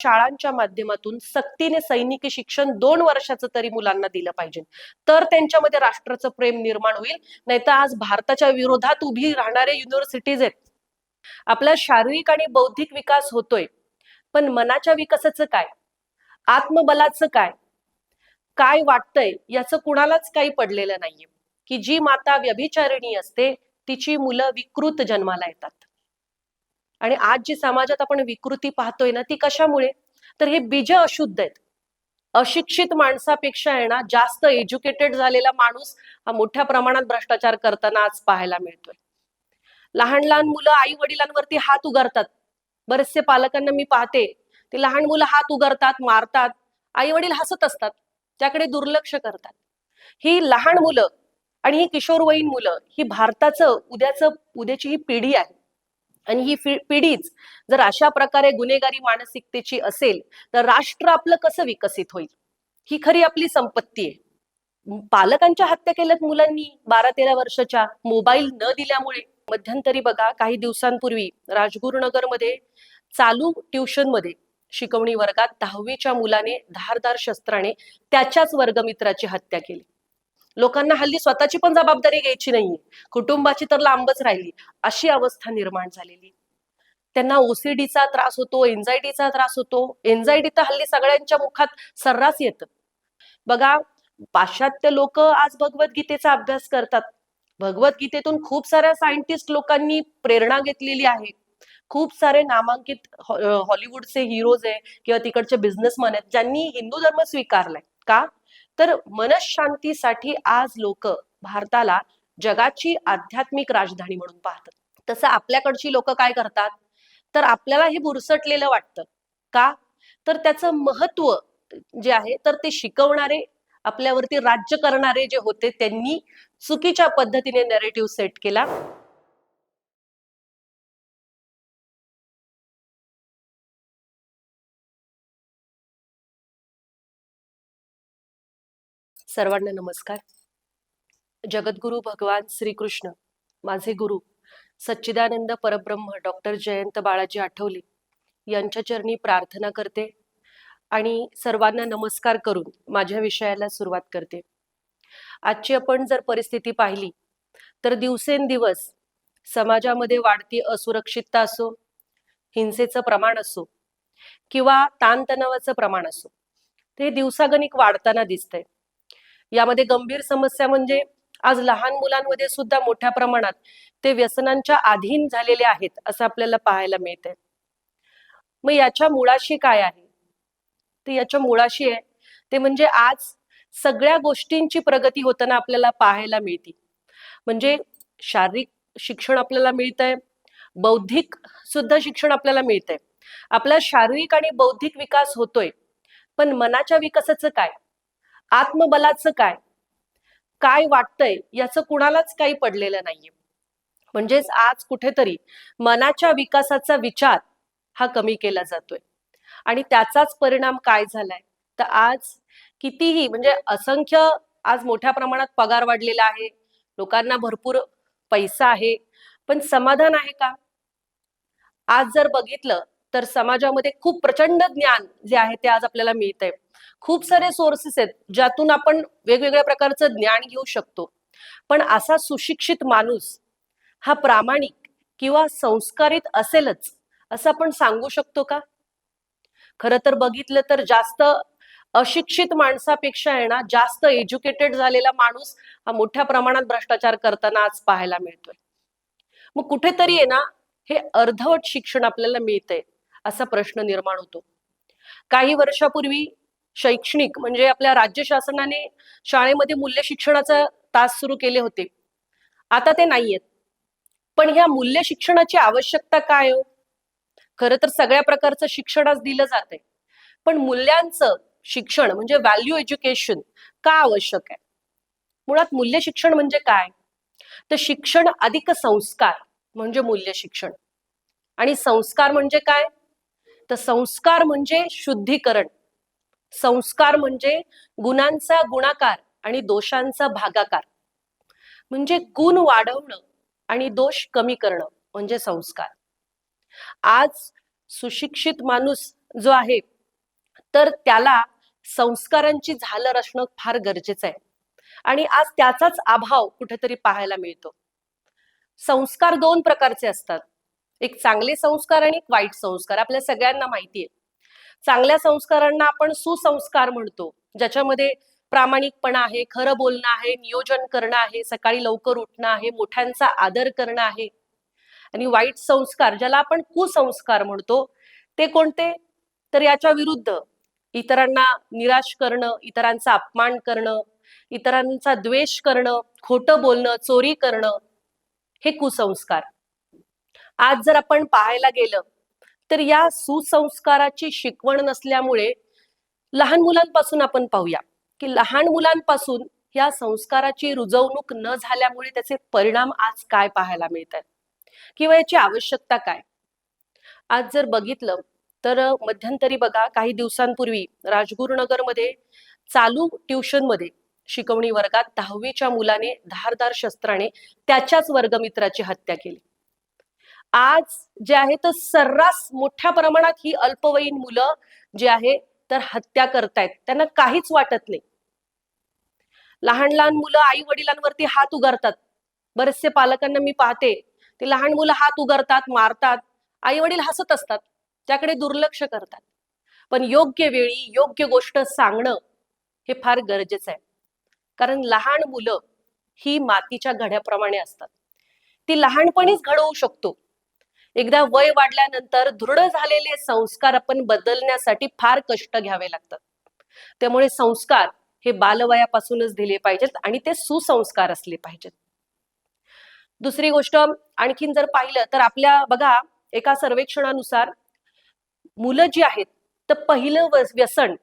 शाळांच्या माध्यमातून सक्तीने सैनिकी शिक्षण 2 वर्षाचं तरी मुलांना दिलं पाहिजे, तर त्यांच्यामध्ये राष्ट्राचं प्रेम निर्माण होईल. नाहीतर आज भारताच्या विरोधात उभी राहणारे युनिव्हर्सिटीज आहेत. आपला शारीरिक आणि बौद्धिक विकास होतोय, पण मनाच्या विकासाचं काय, आत्मबलाचं काय, काय वाटतंय याचं कुणालाच काही पडलेलं नाहीये. की जी माता व्यभिचारिणी असते तिची मुलं विकृत जन्माला येतात. आणि आज जी समाजात आपण विकृती पाहतोय ना, ती कशामुळे? तर हे बीज अशुद्ध आहेत. अशिक्षित माणसापेक्षा आहे ना, जास्त एज्युकेटेड झालेला माणूस हा मोठ्या प्रमाणात भ्रष्टाचार करताना आज पाहायला मिळतोय. लहान लहान मुलं आई वडिलांवरती हात उगारतात. बरेचसे पालकांना मी पाहते, ते लहान मुलं हात उगारतात, मारतात, आई वडील हसत असतात, त्याकडे दुर्लक्ष करतात. ही लहान मुलं आणि ही किशोरवयीन मुलं ही भारताचं उद्याची ही पिढी आहे. आणि ही पिढीच जर अशा प्रकारे गुन्हेगारी मानसिकतेची असेल तर राष्ट्र आपलं कसं विकसित होईल? ही खरी आपली संपत्ती आहे. पालकांच्या हत्या केल्यात मुलांनी 12-13 वर्षाच्या मोबाईल न दिल्यामुळे. मध्यंतरी बघा, काही दिवसांपूर्वी राजगुरुनगरमध्ये चालू ट्युशन मध्ये शिकवणी वर्गात 10वीच्या मुलाने धारदार शस्त्राने त्याच्याच वर्गमित्राची हत्या केली. लोकांना हल्ली स्वतःची पण जबाबदारी घ्यायची नाहीये, कुटुंबाची तर लांबच राहिली, अशी अवस्था निर्माण झालेली. त्यांना ओसीडीचा त्रास होतो, एन्झायटीचा त्रास होतो. एन्झायटी तर हल्ली सगळ्यांच्या मुखात सर्रास येतं. बघा, पाश्चात्य लोक आज भगवद्गीतेचा अभ्यास करतात. भगवद्गीतेतून खूप साऱ्या सायंटिस्ट लोकांनी प्रेरणा घेतलेली आहे. खूप सारे नामांकित हॉलिवूडचे हिरोज आहे किंवा तिकडचे बिझनेसमॅन आहेत ज्यांनी हिंदू धर्म स्वीकारलाय. का? तर मनशांतीसाठी आज लोक भारताला जगाची आध्यात्मिक राजधानी म्हणून पाहतात. तसं आपल्याकडची लोक काय करतात, तर आपल्याला हे बुरसटलेलं वाटतं. का? तर त्याचं महत्व जे आहे तर ते शिकवणारे, आपल्यावरती राज्य करणारे जे होते त्यांनी चुकीच्या पद्धतीने नॅरेटिव्ह सेट केला. सर्वांना नमस्कार. जगद्गुरु भगवान श्रीकृष्ण, माझे गुरु सच्चिदानंद परब्रह्म डॉक्टर जयंत बाळाजी आठवले यांच्या चरणी प्रार्थना करते आणि सर्वांना नमस्कार करून माझ्या विषयाला सुरुवात करते. आजची आपण जर परिस्थिती पाहिली तर दिवसेंदिवस समाजामध्ये वाढती असुरक्षितता असो, हिंसेचं प्रमाण असो किंवा ताणतणावाचं प्रमाण असो, ते दिवसागणिक वाढताना दिसतंय. यामध्ये गंभीर समस्या म्हणजे आज लहान मुलांमध्ये सुद्धा मोठ्या प्रमाणात ते व्यसनांच्या अधीन झालेले आहेत असं आपल्याला पाहायला मिळतंय. मग याच्या मुळाशी काय आहे? तर याच्या मुळाशी आहे ते म्हणजे आज सगळ्या गोष्टींची प्रगती होताना आपल्याला पाहायला मिळते. म्हणजे शारीरिक शिक्षण आपल्याला मिळतंय, बौद्धिक सुद्धा शिक्षण आपल्याला मिळतंय. आपला शारीरिक आणि बौद्धिक विकास होतोय, पण मनाच्या विकासाचं काय, आत्मबलाचं काय, काय वाटतंय याचं कुणालाच काही पडलेलं नाहीये. म्हणजेच आज कुठेतरी मनाच्या विकासाचा विचार हा कमी केला जातोय आणि त्याचाच परिणाम काय झालाय, तर आज कितीही म्हणजे असंख्य आज मोठ्या प्रमाणात पगार वाढलेला आहे, लोकांना भरपूर पैसा आहे, पण समाधान आहे का? आज जर बघितलं तर समाजामध्ये खूप प्रचंड ज्ञान जे आहे ते आज आपल्याला मिळतंय. खूप सारे सोर्सेस आहेत ज्यातून आपण वेगवेगळ्या प्रकारचं ज्ञान घेऊ शकतो. पण असा सुशिक्षित माणूस हा प्रामाणिक किंवा संस्कारित असेलच असं आपण सांगू शकतो का? खरं तर बघितलं तर जास्त अशिक्षित माणसापेक्षा आहे ना, जास्त एज्युकेटेड झालेला माणूस हा मोठ्या प्रमाणात भ्रष्टाचार करताना आज पाहायला मिळतोय. मग कुठेतरी आहे ना, हे अर्धवट शिक्षण आपल्याला मिळतंय असा प्रश्न निर्माण होतो. काही वर्षापूर्वी शैक्षणिक म्हणजे आपल्या राज्य शासनाने शाळेमध्ये मूल्य शिक्षणाचा तास सुरू केले होते. आता ते नाहीयेत. पण ह्या मूल्य शिक्षणाची आवश्यकता काय हो? खरं तर सगळ्या प्रकारचं शिक्षण आज दिलं जातंय, पण मूल्यांचं शिक्षण म्हणजे व्हॅल्यू एज्युकेशन का आवश्यक आहे? मुळात मूल्य शिक्षण म्हणजे काय? तर शिक्षण अधिक संस्कार म्हणजे मूल्य शिक्षण. आणि संस्कार म्हणजे काय? तर संस्कार म्हणजे शुद्धीकरण. संस्कार म्हणजे गुणांचा गुणाकार आणि दोषांचा भागाकार. म्हणजे गुण वाढवणं आणि दोष कमी करणं म्हणजे संस्कार. आज सुशिक्षित माणूस जो आहे तर त्याला संस्कारांची झालर असणं फार गरजेचं आहे. आणि आज त्याचाच अभाव कुठेतरी पाहायला मिळतो. संस्कार दोन प्रकारचे असतात, एक चांगले संस्कार आणि एक वाईट संस्कार. आपल्या सगळ्यांना माहिती आहे. चांगल्या संस्कारांना आपण सुसंस्कार म्हणतो, ज्याच्यामध्ये प्रामाणिकपणा आहे, खरं बोलणं आहे, नियोजन करणं आहे, सकाळी लवकर उठणं आहे, मोठ्यांचा आदर करणं आहे. आणि वाईट संस्कार ज्याला आपण कुसंस्कार म्हणतो ते कोणते, तर याच्या विरुद्ध इतरांना निराश करणं, इतरांचा अपमान करणं, इतरांचा द्वेष करणं, खोटं बोलणं, चोरी करणं, हे कुसंस्कार. आज जर आपण पाहायला गेलं तर या सुसंस्काराची शिकवण नसल्यामुळे लहान मुलांपासून आपण पाहूया की लहान मुलांपासून या संस्काराची रुजवणूक न झाल्यामुळे त्याचे परिणाम आज काय पाहायला मिळतात किंवा याची आवश्यकता काय. आज जर बघितलं तर मध्यंतरी बघा, काही दिवसांपूर्वी राजगुरुनगरमध्ये चालू ट्युशनमध्ये शिकवणी वर्गात 10वीच्या मुलाने धारदार शस्त्राने त्याच्याच वर्गमित्राची हत्या केली. आज जे आहे तर सर्रास मोठ्या प्रमाणात ही अल्पवयीन मुलं जे आहे तर हत्या करतायत, त्यांना काहीच वाटत नाही. लहान लहान मुलं आई वडिलांवरती हात उगारतात. बरेचसे पालकांना मी पाहते, ते लहान मुलं हात उगारतात, मारतात, आई वडील हसत असतात, त्याकडे दुर्लक्ष करतात. पण योग्य वेळी योग्य गोष्ट सांगणं हे फार गरजेचं आहे. कारण लहान मुलं ही मातीच्या घड्याप्रमाणे असतात, ती लहानपणीच घडवू शकतो. एकदा वय वाढल्यानंतर दृढ झालेले संस्कार आपण बदलण्यासाठी फार कष्ट घ्यावे लागतात. त्यामुळे संस्कार हे बालवयापासूनच दिले पाहिजेत आणि ते सुसंस्कार असले पाहिजेत. दुसरी गोष्ट आणखीन जर पाहिलं तर आपल्या बघा, एका सर्वेक्षणानुसार मुलं जी आहेत तर पहिलं व्यसन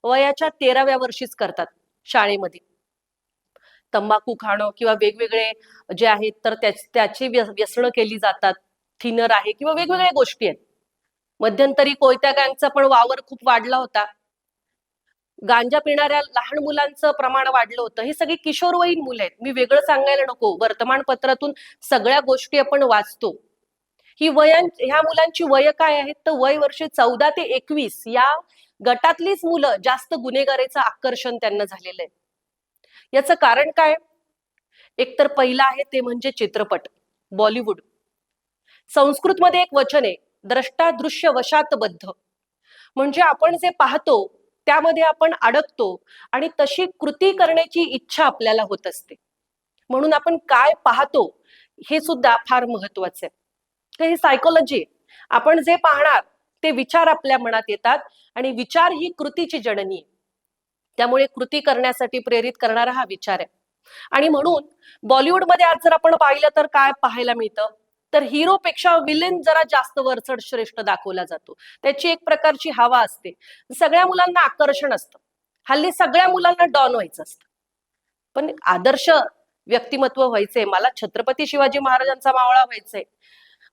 वयाच्या 13व्या वर्षीच करतात शाळेमध्ये. तंबाखू खाणं किंवा वेगवेगळे जे आहेत तर त्याची व्यसनं केली जातात. थिनर आहे किंवा वेगवेगळ्या गोष्टी आहेत. मध्यंतरी कोयत्या गँगचा पण वावर खूप वाढला होता. गांजा पिणाऱ्या लहान मुलांचं प्रमाण वाढलं होतं. ही सगळी किशोरवयीन मुलं आहेत. मी वेगळं सांगायला नको, वर्तमानपत्रातून सगळ्या गोष्टी आपण वाचतो. ही ह्या मुलांची वय काय आहेत, तर वय वर्षे 14 ते 21 या गटातलीच मुलं जास्त गुन्हेगारीचं आकर्षण त्यांना झालेलं आहे. याचं कारण काय, एकतर पहिलं आहे ते म्हणजे चित्रपट, बॉलिवूड. संस्कृतमध्ये एक वचन आहे, द्रष्टा दृश्य वशात बद्ध. म्हणजे आपण जे पाहतो त्यामध्ये आपण अडकतो आणि तशी कृती करण्याची इच्छा आपल्याला होत असते. म्हणून आपण काय पाहतो हे सुद्धा फार महत्वाचं आहे. ही सायकोलॉजी. आपण जे पाहणार ते विचार आपल्या मनात येतात आणि विचार ही कृतीची जननी आहे. त्यामुळे कृती करण्यासाठी प्रेरित करणारा हा विचार आहे. आणि म्हणून बॉलिवूडमध्ये आज जर आपण पाहिलं तर काय पाहायला मिळतं, तर हिरोपेक्षा विलेन जरा जास्त वरचढ श्रेष्ठ दाखवला जातो. त्याची एक प्रकारची हवा असते. सगळ्या मुलांना आकर्षण असतं. हल्ली सगळ्या मुलांना डॉन व्हायचं असतं. पण आदर्श व्यक्तिमत्व व्हायचंय, मला छत्रपती शिवाजी महाराजांचा मावळा व्हायचंय,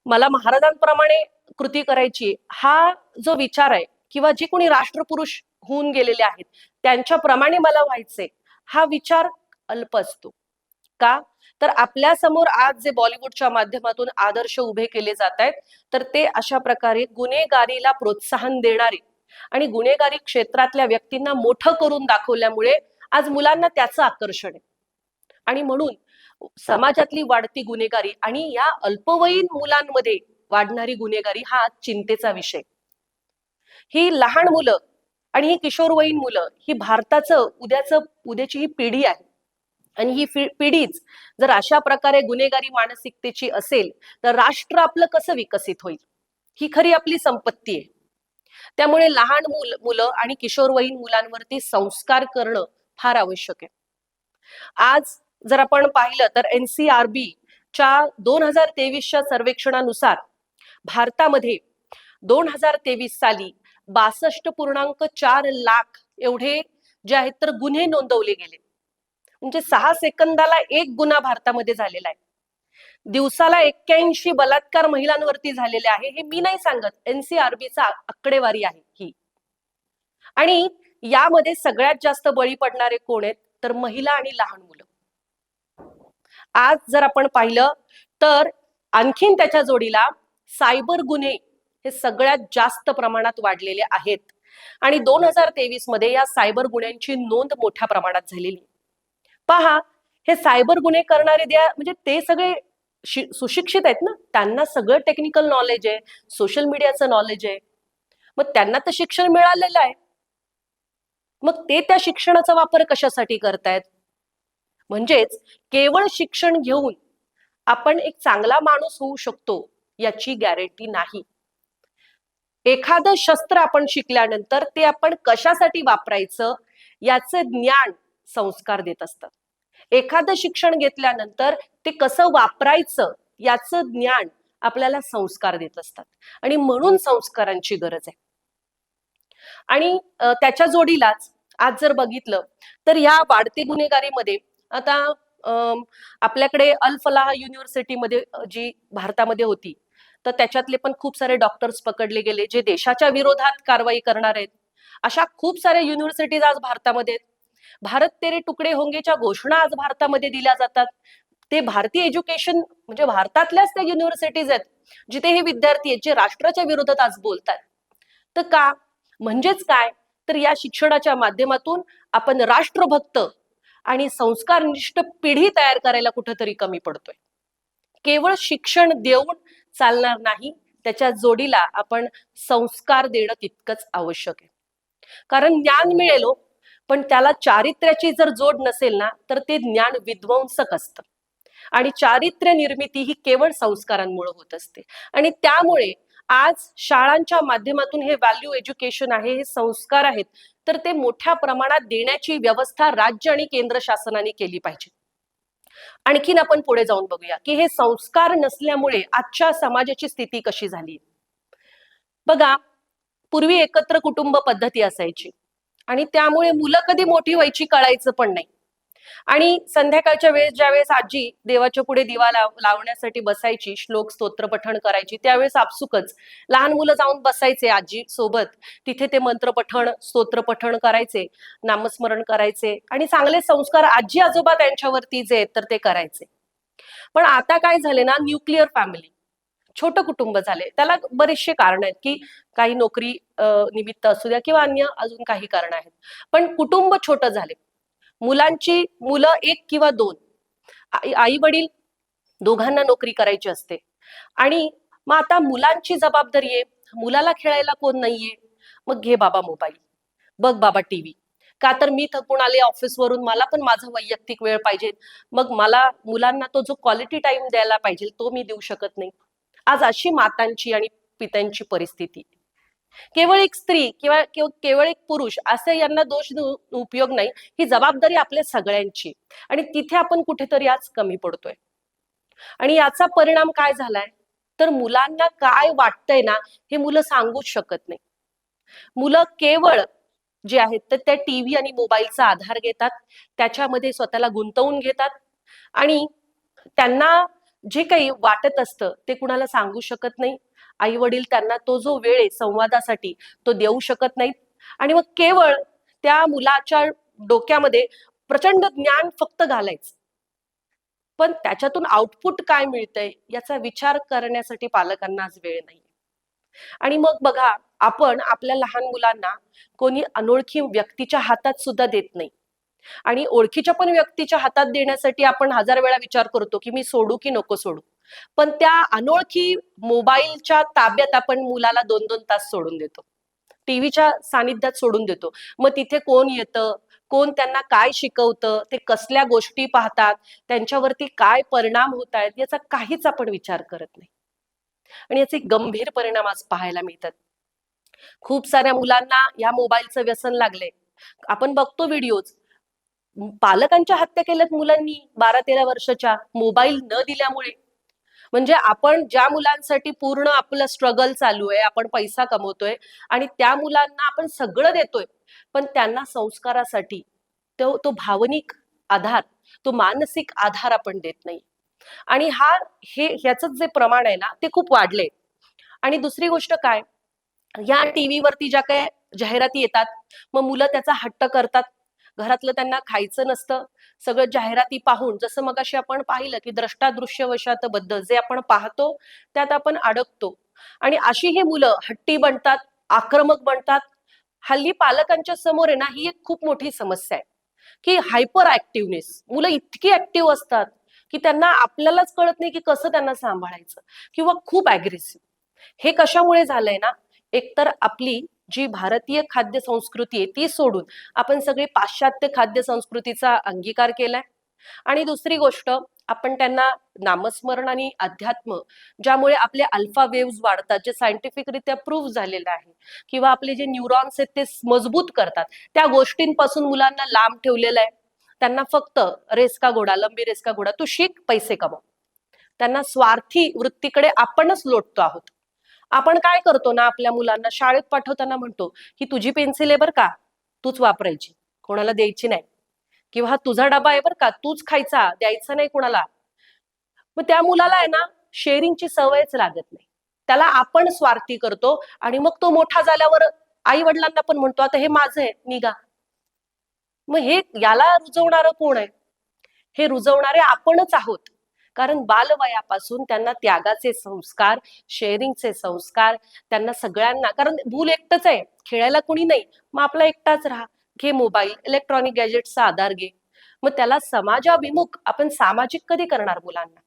मला महाराजांप्रमाणे कृती करायची, हा जो विचार आहे किंवा जे कोणी राष्ट्रपुरुष होऊन गेलेले आहेत त्यांच्याप्रमाणे मला व्हायचंय, हा विचार अल्प असतो. का, तर आपल्या समोर आज जे बॉलिवूडच्या माध्यमातून आदर्श उभे केले जात आहेत तर ते अशा प्रकारे गुन्हेगारीला प्रोत्साहन देणारे आणि गुन्हेगारी क्षेत्रातल्या व्यक्तींना मोठं करून दाखवल्यामुळे आज मुलांना त्याचं आकर्षण आहे. आणि म्हणून समाजातली वाढती गुन्हेगारी आणि या अल्पवयीन मुलांमध्ये वाढणारी गुन्हेगारी हा चिंतेचा विषय. ही लहान मुलं आणि ही किशोरवयीन मुलं ही भारताचं उद्याची ही पिढी आहे. आणि ही पिढीच जर अशा प्रकारे गुन्हेगारी मानसिकतेची असेल तर राष्ट्र आपलं कसं विकसित होईल, ही खरी आपली संपत्ती आहे. त्यामुळे लहान मुलं आणि किशोरवयीन मुलांवरती संस्कार करणं फार आवश्यक आहे. आज जर आपण पाहिलं तर NCRB च्या 2023च्या सर्वेक्षणानुसार भारतामध्ये 2023 साली 62.4 लाख एवढे जे आहेत तर गुन्हे नोंदवले गेले. म्हणजे 6 सेकंदाला एक गुन्हा भारतामध्ये झालेला आहे. दिवसाला 81 बलात्कार महिलांवरती झालेले आहे. हे मी नाही सांगत, NCRBचा आकडेवारी आहे ही. आणि यामध्ये सगळ्यात जास्त बळी पडणारे कोण आहेत, तर महिला आणि लहान मुलं. आज जर आपण पाहिलं तर आणखीन त्याच्या जोडीला सायबर गुन्हे हे सगळ्यात जास्त प्रमाणात वाढलेले आहेत. आणि 2023 मध्ये या सायबर गुन्ह्यांची नोंद मोठ्या प्रमाणात झालेली. पहा, हे सायबर गुन्हे करणारे म्हणजे ते सगळे सुशिक्षित आहेत ना, त्यांना सगळं टेक्निकल नॉलेज आहे, सोशल मीडियाचं नॉलेज आहे. मग त्यांना तर शिक्षण मिळालेलं आहे. मग ते त्या शिक्षणाचा वापर कशासाठी करतायत? म्हणजेच केवळ शिक्षण घेऊन आपण एक चांगला माणूस होऊ शकतो याची गॅरंटी नाही. एखादं शस्त्र आपण शिकल्यानंतर ते आपण कशासाठी वापरायचं याचं ज्ञान संस्कार देत असतात. एखादं शिक्षण घेतल्यानंतर ते कसं वापरायचं याचं ज्ञान आपल्याला संस्कार देत असतात. आणि म्हणून संस्कारांची गरज आहे. आणि त्याच्या जोडीलाच आज जर बघितलं तर या वाढते गुन्हेगारीमध्ये आता आपल्याकडे अल फलाह युनिव्हर्सिटीमध्ये जी भारतामध्ये होती, तर त्याच्यातले पण खूप सारे डॉक्टर्स पकडले गेले जे देशाच्या विरोधात कारवाई करणार आहेत. अशा खूप साऱ्या युनिव्हर्सिटीज आज भारतामध्ये आहेत. भारत तेरे तुकडे होंगेच्या घोषणा आज भारतामध्ये दिल्या जातात. ते भारतीय एज्युकेशन म्हणजे भारतातल्याच त्या युनिव्हर्सिटीज आहेत जिथे हे विद्यार्थी आहेत जे राष्ट्राच्या विरोधात आज बोलतात. तर का? म्हणजेच काय तर या शिक्षणाच्या माध्यमातून आपण राष्ट्रभक्त आणि संस्कारनिष्ठ पिढी तयार करायला कुठेतरी कमी पडतोय. केवळ शिक्षण देऊन चालणार नाही, त्याच्या जोडीला आपण संस्कार देणं तितकंच आवश्यक आहे. कारण ज्ञान मिळेल पण त्याला चारित्र्याची जर जोड नसेल ना तर ते ज्ञान विध्वंसक असतं. आणि चारित्र्य निर्मिती ही केवळ संस्कारांमुळे होत असते. आणि त्यामुळे आज शाळांच्या माध्यमातून हे व्हॅल्यू एज्युकेशन आहे, हे संस्कार आहेत, तर ते मोठ्या प्रमाणात देण्याची व्यवस्था राज्य आणि केंद्र शासनाने केली पाहिजे. आणखीन आपण पुढे जाऊन बघूया की हे संस्कार नसल्यामुळे आजच्या समाजाची स्थिती कशी झाली. बघा, पूर्वी एकत्र कुटुंब पद्धती असायची आणि त्यामुळे मुलं कधी मोठी व्हायची कळायचं पण नाही. आणि संध्याकाळच्या वेळेस ज्यावेळेस आजी देवाच्या पुढे दिवा लावण्यासाठी बसायची, श्लोक स्तोत्र पठण करायची, त्यावेळेस आपसुकच लहान मुलं जाऊन बसायचे आजी सोबत. तिथे ते मंत्र पठण स्तोत्र पठण करायचे, नामस्मरण करायचे आणि चांगले संस्कार आजी आजोबा त्यांच्यावरती जे आहेत तर ते करायचे. पण आता काय झाले ना, न्यूक्लिअर फॅमिली, छोटं कुटुंब झाले. त्याला बरेचसे कारण आहेत की काही नोकरी निमित्त असू द्या किंवा अन्य अजून काही कारण आहेत. पण कुटुंब छोटं झाले. मुलांची मुलं 1 किंवा 2, आई वडील दोघांना नोकरी करायची असते. आणि मग आता मुलांची जबाबदारी आहे, मुलाला खेळायला कोण नाहीये, मग घे बाबा मोबाईल, बघ बाबा टीव्ही. का तर मी थकून आले ऑफिसवरून, मला पण माझा वैयक्तिक वेळ पाहिजे. मग मला मुलांना तो जो क्वालिटी टाइम द्यायला पाहिजे तो मी देऊ शकत नाही. आज अशी मातांची आणि पित्यांची परिस्थिती. केवळ एक स्त्री किंवा केवळ एक पुरुष असे यांना दोष देऊन उपयोग नाही. ही जबाबदारी आपल्या सगळ्यांची आणि तिथे आपण कुठेतरी आज कमी पडतोय. आणि याचा परिणाम काय झालाय तर मुलांना काय वाटतंय ना हे मुलं सांगूच शकत नाही. मुलं केवळ जे आहेत तर त्या टीव्ही आणि मोबाईलचा आधार घेतात, त्याच्यामध्ये स्वतःला गुंतवून घेतात आणि त्यांना जे काही वाटत असतं ते कुणाला सांगू शकत नाही. आई वडील त्यांना तो जो वेळ आहे संवादासाठी तो देऊ शकत नाहीत. आणि मग केवळ त्या मुलाच्या डोक्यामध्ये प्रचंड ज्ञान फक्त घालायचं, पण त्याच्यातून आउटपुट काय मिळतंय याचा विचार करण्यासाठी पालकांना आज वेळ नाही. आणि मग बघा, आपण आपल्या लहान मुलांना कोणी अनोळखी व्यक्तीच्या हातात सुद्धा देत नाही. आणि ओळखीच्या पण व्यक्तीच्या हातात देण्यासाठी आपण 1000 वेळा विचार करतो की मी सोडू की नको सोडू. पण त्या अनोळखी मोबाईलच्या ताब्यात आपण मुलाला 2-2 तास सोडून देतो, टीव्हीच्या सानिध्यात सोडून देतो. मग तिथे कोण येतं, कोण त्यांना काय शिकवतं, ते कसल्या गोष्टी पाहतात, त्यांच्यावरती काय परिणाम होत आहेत याचा काहीच आपण विचार करत नाही. आणि याचे गंभीर परिणाम आज पाहायला मिळतात. खूप साऱ्या मुलांना या मोबाईलचं व्यसन लागले. आपण बघतो व्हिडिओज, पालकांच्या हत्या केल्यात मुलांनी 12-13 वर्षाच्या मोबाईल न दिल्यामुळे. म्हणजे आपण ज्या मुलांसाठी पूर्ण आपलं स्ट्रगल चालू आहे, आपण पैसा कमवतोय आणि त्या मुलांना आपण सगळं देतोय, पण त्यांना संस्कारासाठी तो भावनिक आधार, तो मानसिक आधार आपण देत नाही. आणि ह्याच जे प्रमाण आहे ना ते खूप वाढले. आणि दुसरी गोष्ट काय, या टीव्हीवरती ज्या काही जाहिराती येतात मग मुलं त्याचा हट्ट करतात. घरातलं त्यांना खायचं नसतं, सगळं जाहिराती पाहून, जसं मगाशी आपण पाहिलं की द्रष्टादृश्य वशात बद्ध, जे आपण पाहतो त्यात आपण अडकतो आणि अशी ही मुलं हट्टी बनतात, आक्रमक बनतात. हल्ली पालकांच्या समोर आहे ना, ही एक खूप मोठी समस्या आहे की हायपर ऍक्टिव्हनेस. मुलं इतकी ऍक्टिव्ह असतात की त्यांना आपल्यालाच कळत नाही की कसं त्यांना सांभाळायचं, किंवा खूप अग्रेसिव्ह. हे कशामुळे झालंय ना, एकतर आपली जी भारतीय खाद्य संस्कृती आहे ती सोडून आपण सगळी पाश्चात्य खाद्य संस्कृतीचा अंगीकार केलाय. आणि दुसरी गोष्ट, आपण त्यांना नामस्मरण आणि अध्यात्म, ज्यामुळे आपले अल्फा वेव्स वाढतात, जे सायंटिफिकरित्या प्रूव्ह झालेलं आहे, किंवा आपले जे न्यूरॉन्स आहेत ते मजबूत करतात, त्या गोष्टींपासून मुलांना लांब ठेवलेलं आहे. त्यांना फक्त रेस का घोडा, लंबी रेस का घोडा, तू शिक, पैसे कमव. त्यांना स्वार्थी वृत्तीकडे आपणच लोटतो आहोत. आपण काय करतो ना, आपल्या मुलांना शाळेत पाठवताना म्हणतो की तुझी पेन्सिल आहे बरं का, तूच वापरायची, कोणाला द्यायची नाही. किंवा हा तुझा डबा आहे बरं का, तूच खायचा, द्यायचा नाही कुणाला. मग त्या मुलाला आहे ना, शेअरिंगची सवयच लागत नाही. त्याला आपण स्वार्थी करतो आणि मग तो मोठा झाल्यावर आई वडिलांना पण म्हणतो आता हे माझं आहे, निघा. मग हे याला रुजवणारं कोण आहे? हे रुजवणारे आपणच आहोत. कारण बालवयापासून त्यांना त्यागाचे संस्कार, शेअरिंगचे संस्कार, त्यांना सगळ्यांना, कारण भूल एकटंच आहे, खेळायला कोणी नाही, मग आपला एकटाच राहा, घे मोबाईल, इलेक्ट्रॉनिक गॅजेटचा आधार घे. मग त्याला समाजाभिमुख आपण सामाजिक कधी करणार मुलांना?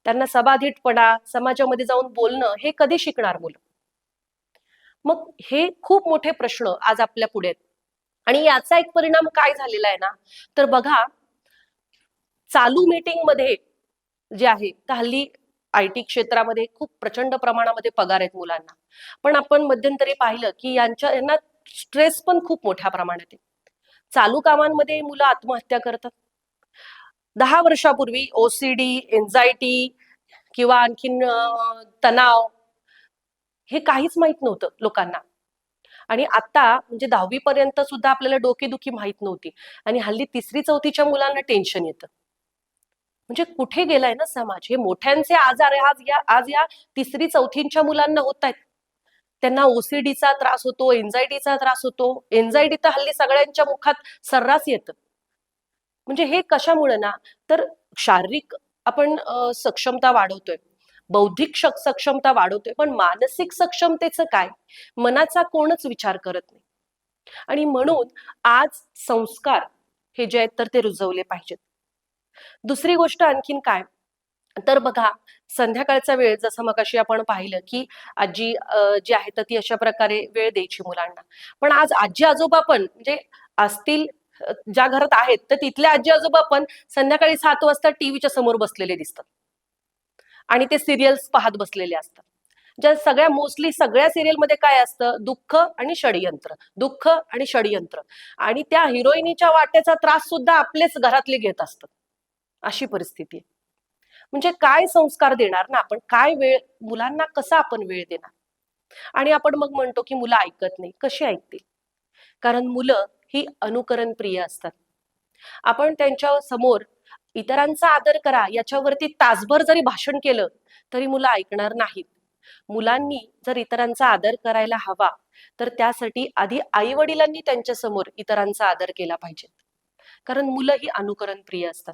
त्यांना सबाधीटपणा, समाजामध्ये जाऊन बोलणं, हे कधी शिकणार मुलं? मग हे खूप मोठे प्रश्न आज आपल्या पुढे आहेत. आणि याचा एक परिणाम काय झालेला आहे ना, तर बघा, चालू मीटिंग मध्ये जे आहे, तर हल्ली आयटी क्षेत्रामध्ये खूप प्रचंड प्रमाणामध्ये पगार आहेत मुलांना, पण आपण मध्यंतरी पाहिलं की यांना स्ट्रेस पण खूप मोठ्या प्रमाणात आहे. चालू कामांमध्ये मुलं आत्महत्या करतात. 10 वर्षापूर्वी ओसीडी, एन्झायटी किंवा आणखीन तणाव, हे काहीच माहित नव्हतं लोकांना. आणि आता म्हणजे 10वी पर्यंत सुद्धा आपल्याला डोकेदुखी माहित नव्हती, आणि हल्ली 3री-4थीच्या मुलांना टेन्शन येतं. म्हणजे कुठे गेलाय ना समाज? हे मोठ्यांचे आजार आज या 3री-4थीच्या मुलांना होत आहेत. त्यांना ओसीडीचा त्रास होतो, एन्झायटीचा त्रास होतो. एन्झायटी तर हल्ली सगळ्यांच्या मुखात सर्रास येतं. म्हणजे हे कशामुळे ना, तर शारीरिक आपण सक्षमता वाढवतोय, बौद्धिक सक्षमता वाढवतोय, पण मानसिक सक्षमतेचं काय? मनाचा कोणच विचार करत नाही. आणि म्हणून आज संस्कार हे जे आहेत तर ते रुजवले पाहिजेत. दुसरी गोष्ट आणखीन काय, तर बघा, संध्याकाळचा वेळ जसं मगाशी आपण पाहिलं की आजी जी आहे तर ती अशा प्रकारे वेळ द्यायची मुलांना. पण आज आजी आजोबा पण म्हणजे असतील, ज्या घरात आहेत तर तिथले आजी आजोबा पण संध्याकाळी 7 वाजता टीव्हीच्या समोर बसलेले दिसतात आणि ते सिरियल्स पाहत बसलेले असतात. ज्या सगळ्या मोस्टली सगळ्या सिरियलमध्ये काय असतं? दुःख आणि षडयंत्र, दुःख आणि षडयंत्र. आणि त्या हिरोईनीच्या वाट्याचा त्रास सुद्धा आपलेच घरातले घेत असतात. अशी परिस्थिती आहे. म्हणजे काय संस्कार देणार ना आपण? काय वेळ मुलांना, कसा आपण वेळ देणार? आणि आपण मग म्हणतो की मुलं ऐकत नाही. कशी ऐकतील? कारण मुलं ही अनुकरण प्रिय असतात. आपण त्यांच्या समोर इतरांचा आदर करा याच्यावरती तासभर जरी भाषण केलं तरी मुलं ऐकणार नाहीत. मुलांनी जर इतरांचा आदर करायला हवा, तर त्यासाठी आधी आई वडिलांनी त्यांच्या समोर इतरांचा आदर केला पाहिजे. कारण मुलं ही अनुकरण प्रिय असतात.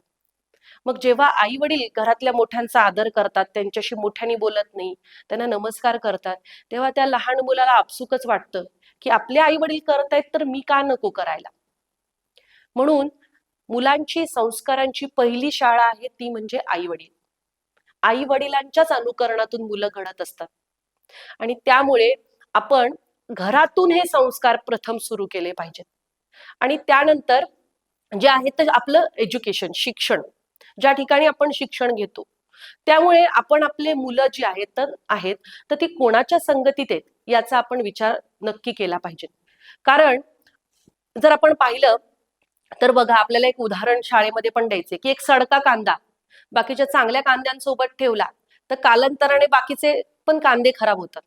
मग जेव्हा आई वडील घरातल्या मोठ्यांचा आदर करतात, त्यांच्याशी मोठ्याने बोलत नाही, त्यांना नमस्कार करतात, तेव्हा त्या लहान मुलाला आपसुकच वाटतं की आपले आई वडील करतायत तर मी का नको करायला. म्हणून मुलांची संस्कारांची पहिली शाळा आहे ती म्हणजे आई वडील. आई वडिलांच्याच अनुकरणातून मुलं घडत असतात. आणि त्यामुळे आपण घरातून हे संस्कार प्रथम सुरू केले पाहिजेत. आणि त्यानंतर जे आहे तर आपलं एज्युकेशन, शिक्षण, ज्या ठिकाणी आपण शिक्षण घेतो, त्यामुळे आपण आपले मुलं जी आहेत तर ती कोणाच्या संगतीत आहेत याचा आपण विचार नक्की केला पाहिजे. कारण जर आपण पाहिलं तर बघा, आपल्याला एक उदाहरण शाळेमध्ये पण द्यायचे की एक सडका कांदा बाकीच्या चांगल्या कांद्यांसोबत ठेवला तर कालांतराने बाकीचे पण कांदे खराब होतात.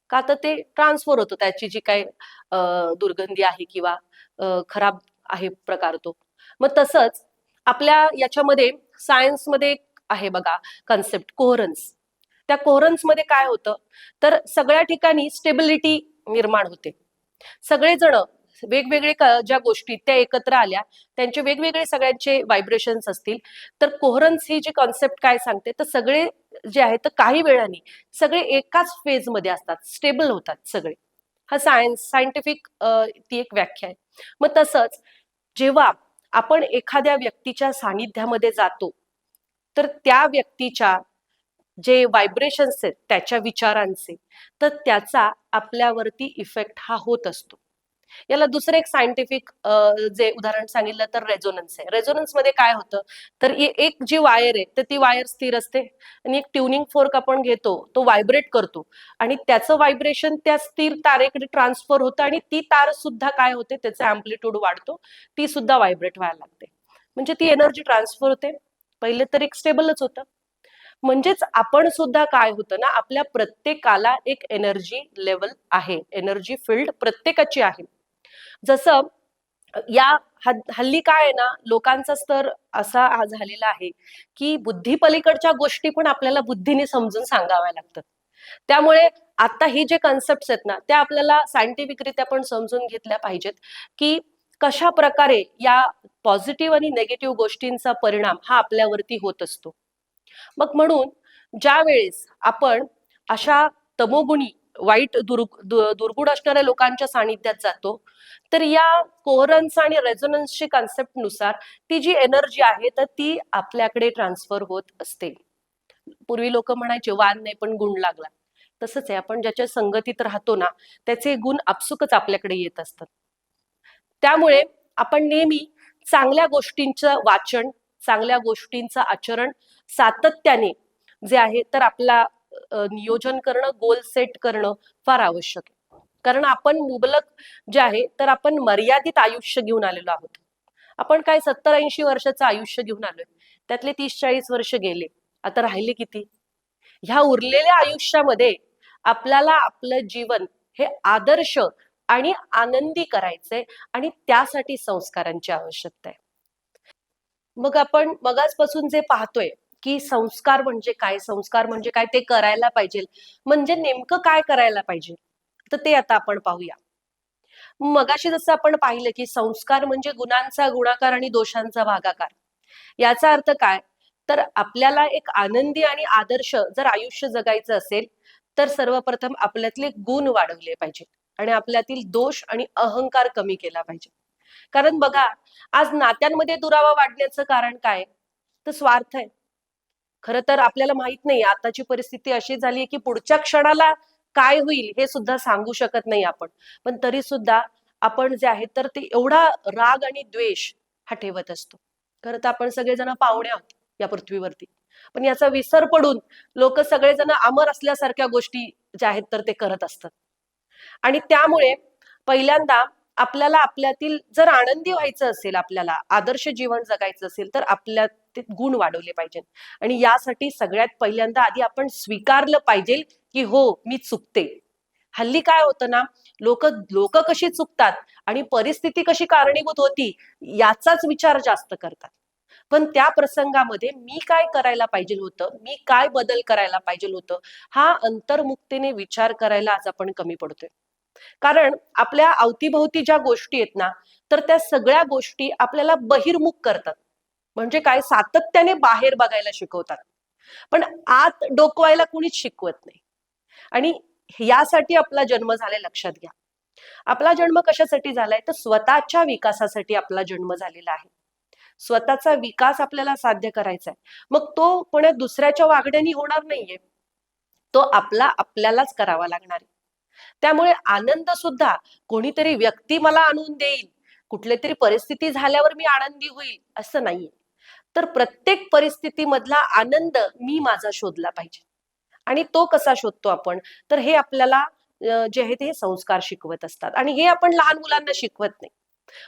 का तर ते ट्रान्सफर होतो, त्याची जी काही दुर्गंधी आहे किंवा खराब आहे प्रकार तो. मग तसंच आपल्या याच्यामध्ये सायन्समध्ये आहे बघा कन्सेप्ट कोहरन्स. त्या कोहरन्स मध्ये काय होतं, तर सगळ्या ठिकाणी स्टेबिलिटी निर्माण होते. सगळेजण वेगवेगळे ज्या गोष्टी त्या एकत्र आल्या, त्यांचे वेगवेगळे सगळ्यांचे व्हायब्रेशन्स असतील, तर कोहरन्स ही जी कॉन्सेप्ट काय सांगते, तर सगळे जे आहे तर काही वेळाने सगळे एकाच फेज मध्ये असतात, स्टेबल होतात सगळे. हा सायंटिफिक ती एक व्याख्या आहे. मग तसंच जेव्हा आपण एखाद्या व्यक्तीच्या सानिध्यामध्ये जातो, तर त्या व्यक्तीच्या जे व्हायब्रेशन्स आहेत त्याच्या विचारांचे, तर त्याचा आपल्यावरती इफेक्ट हा होत असतो. याला दुसरं एक सायंटिफिक जे उदाहरण सांगितलं तर रेझोनन्स आहे. रेझोनन्स मध्ये काय होतं, तर एक जी वायर आहे तर ती वायर स्थिर असते, आणि एक ट्युनिंग फोर्क आपण घेतो तो व्हायब्रेट करतो, आणि त्याचं व्हायब्रेशन त्या स्थिर तारेकडे ट्रान्सफर होतं, आणि ती तार सुद्धा काय होते, त्याचा अँप्लिट्यूड वाढतो, ती सुद्धा व्हायब्रेट व्हायला लागते. म्हणजे ती एनर्जी ट्रान्सफर होते. पहिले तर एक स्टेबलच होतं. म्हणजेच आपण सुद्धा काय होतं ना, आपल्या प्रत्येकाला एक एनर्जी लेवल आहे, एनर्जी फील्ड प्रत्येकाची आहे. जसं या हल्ली काय आहे ना, लोकांचा स्तर असा झालेला आहे की बुद्धी पलीकडच्या गोष्टी पण आपल्याला बुद्धीने समजून सांगाव्या लागतात. त्यामुळे आता ही जे कन्सेप्ट आहेत ना, त्या आपल्याला सायंटिफिकरित्या पण समजून घेतल्या पाहिजेत, की कशा प्रकारे या पॉझिटिव्ह आणि नेगेटिव्ह गोष्टींचा परिणाम हा आपल्यावरती होत असतो. मग म्हणून ज्या वेळेस आपण अशा तमोगुणी वाईट दुर्गुण असणाऱ्या लोकांच्या सानिध्यात जातो, तर या कोहरन्स आणि रेझोनन्सची कन्सेप्ट नुसार ती जी एनर्जी आहे तर ती आपल्याकडे ट्रान्सफर होत असते. पूर्वी लोक म्हणायचे वान नाही पण गुण लागला. तसंच आहे, आपण ज्याच्या संगतीत राहतो ना, त्याचे गुण आपसुकच आपल्याकडे येत असतात. त्यामुळे आपण नेहमी चांगल्या गोष्टींचं वाचन, चांगल्या जे आचरण सातत्याने जे आहे तर आपला नियोजन करणं, गोल सेट करणं फार आवश्यक आहे. कारण आपण मुबलक जे आहे तर आपण मर्यादित आयुष्य घेऊन आलेलो आहोत. आपण काय 70-80 वर्षाचं आयुष्य घेऊन आलोय, त्यातले 30-40 वर्ष गेले, आता राहिले किती? ह्या उरलेल्या आयुष्यामध्ये आपल्याला आपलं जीवन हे आदर्श आणि आनंदी करायचंय, आणि त्यासाठी संस्कारांची आवश्यकता आहे. मग आपण मगाचपासून जे पाहतोय की संस्कार म्हणजे काय, संस्कार म्हणजे काय, ते करायला पाहिजे, म्हणजे नेमकं काय करायला पाहिजे, तर ते आता आपण पाहूया. मगाशी जसं आपण पाहिलं की संस्कार म्हणजे गुणांचा गुणाकार आणि दोषांचा भागाकार. याचा अर्थ काय, तर आपल्याला एक आनंदी आणि आदर्श जर आयुष्य जगायचं असेल, तर सर्वप्रथम आपल्यातले गुण वाढवले पाहिजे, आणि आपल्यातील दोष आणि अहंकार कमी केला पाहिजे. कारण बघा, आज नात्यांमध्ये दुरावा वाढण्याचं कारण काय, तर स्वार्थ आहे. खरं तर आपल्याला माहित नाही, आताची परिस्थिती अशी झाली आहे की पुढच्या क्षणाला काय होईल हे सुद्धा सांगू शकत नाही आपण. पण तरी सुद्धा आपण जे आहे तर ते एवढा राग आणि द्वेष हा ठेवत असतो. खरं तर आपण सगळेजण पाहुणे आहोत या पृथ्वीवरती, पण याचा विसर पडून लोक सगळेजण अमर असल्यासारख्या गोष्टी ज्या आहेत तर ते करत असतात. आणि त्यामुळे पहिल्यांदा आपल्याला आपल्यातील जर आनंदी व्हायचं असेल, आपल्याला आदर्श जीवन जगायचं असेल, तर आपल्यात ते गुण वाढवले पाहिजेत. आणि यासाठी सगळ्यात पहिल्यांदा आधी आपण स्वीकारलं पाहिजे की हो, मी चुकते. हल्ली काय होतं ना, लोक लोक कशी चुकतात आणि परिस्थिती कशी कारणीभूत होती याचाच विचार जास्त करतात. पण त्या प्रसंगामध्ये मी काय करायला पाहिजे होतं, मी काय बदल करायला पाहिजे होतं, हा अंतर्मुक्तीने विचार करायला आज आपण कमी पडतोय. कारण आपल्या अवतीभोवती ज्या गोष्टी आहेत ना, तर त्या सगळ्या गोष्टी आपल्याला बहिर्मुख करतात. म्हणजे काय, सातत्याने बाहेर बघायला शिकवतात, पण आत डोकवायला कुणीच शिकवत नाही. आणि यासाठी आपला जन्म झालाय, लक्षात घ्या. आपला जन्म कशासाठी झालाय, तर स्वतःच्या विकासासाठी आपला जन्म झालेला आहे. स्वतःचा विकास आपल्याला साध्य करायचा आहे. मग तो कोणा दुसऱ्याच्या वागण्याने होणार नाहीये, तो आपल्यालाच करावा लागणार आहे. त्यामुळे आनंद सुद्धा कोणीतरी व्यक्ती मला आणून देईल, कुठली तरी परिस्थिती झाल्यावर मी आनंदी होईल असं नाहीये. तर प्रत्येक परिस्थितीमधला आनंद मी माझा शोधला पाहिजे. आणि तो कसा शोधतो आपण, तर हे आपल्याला जे आहे ते संस्कार शिकवत असतात, आणि हे आपण लहान मुलांना शिकवत नाही.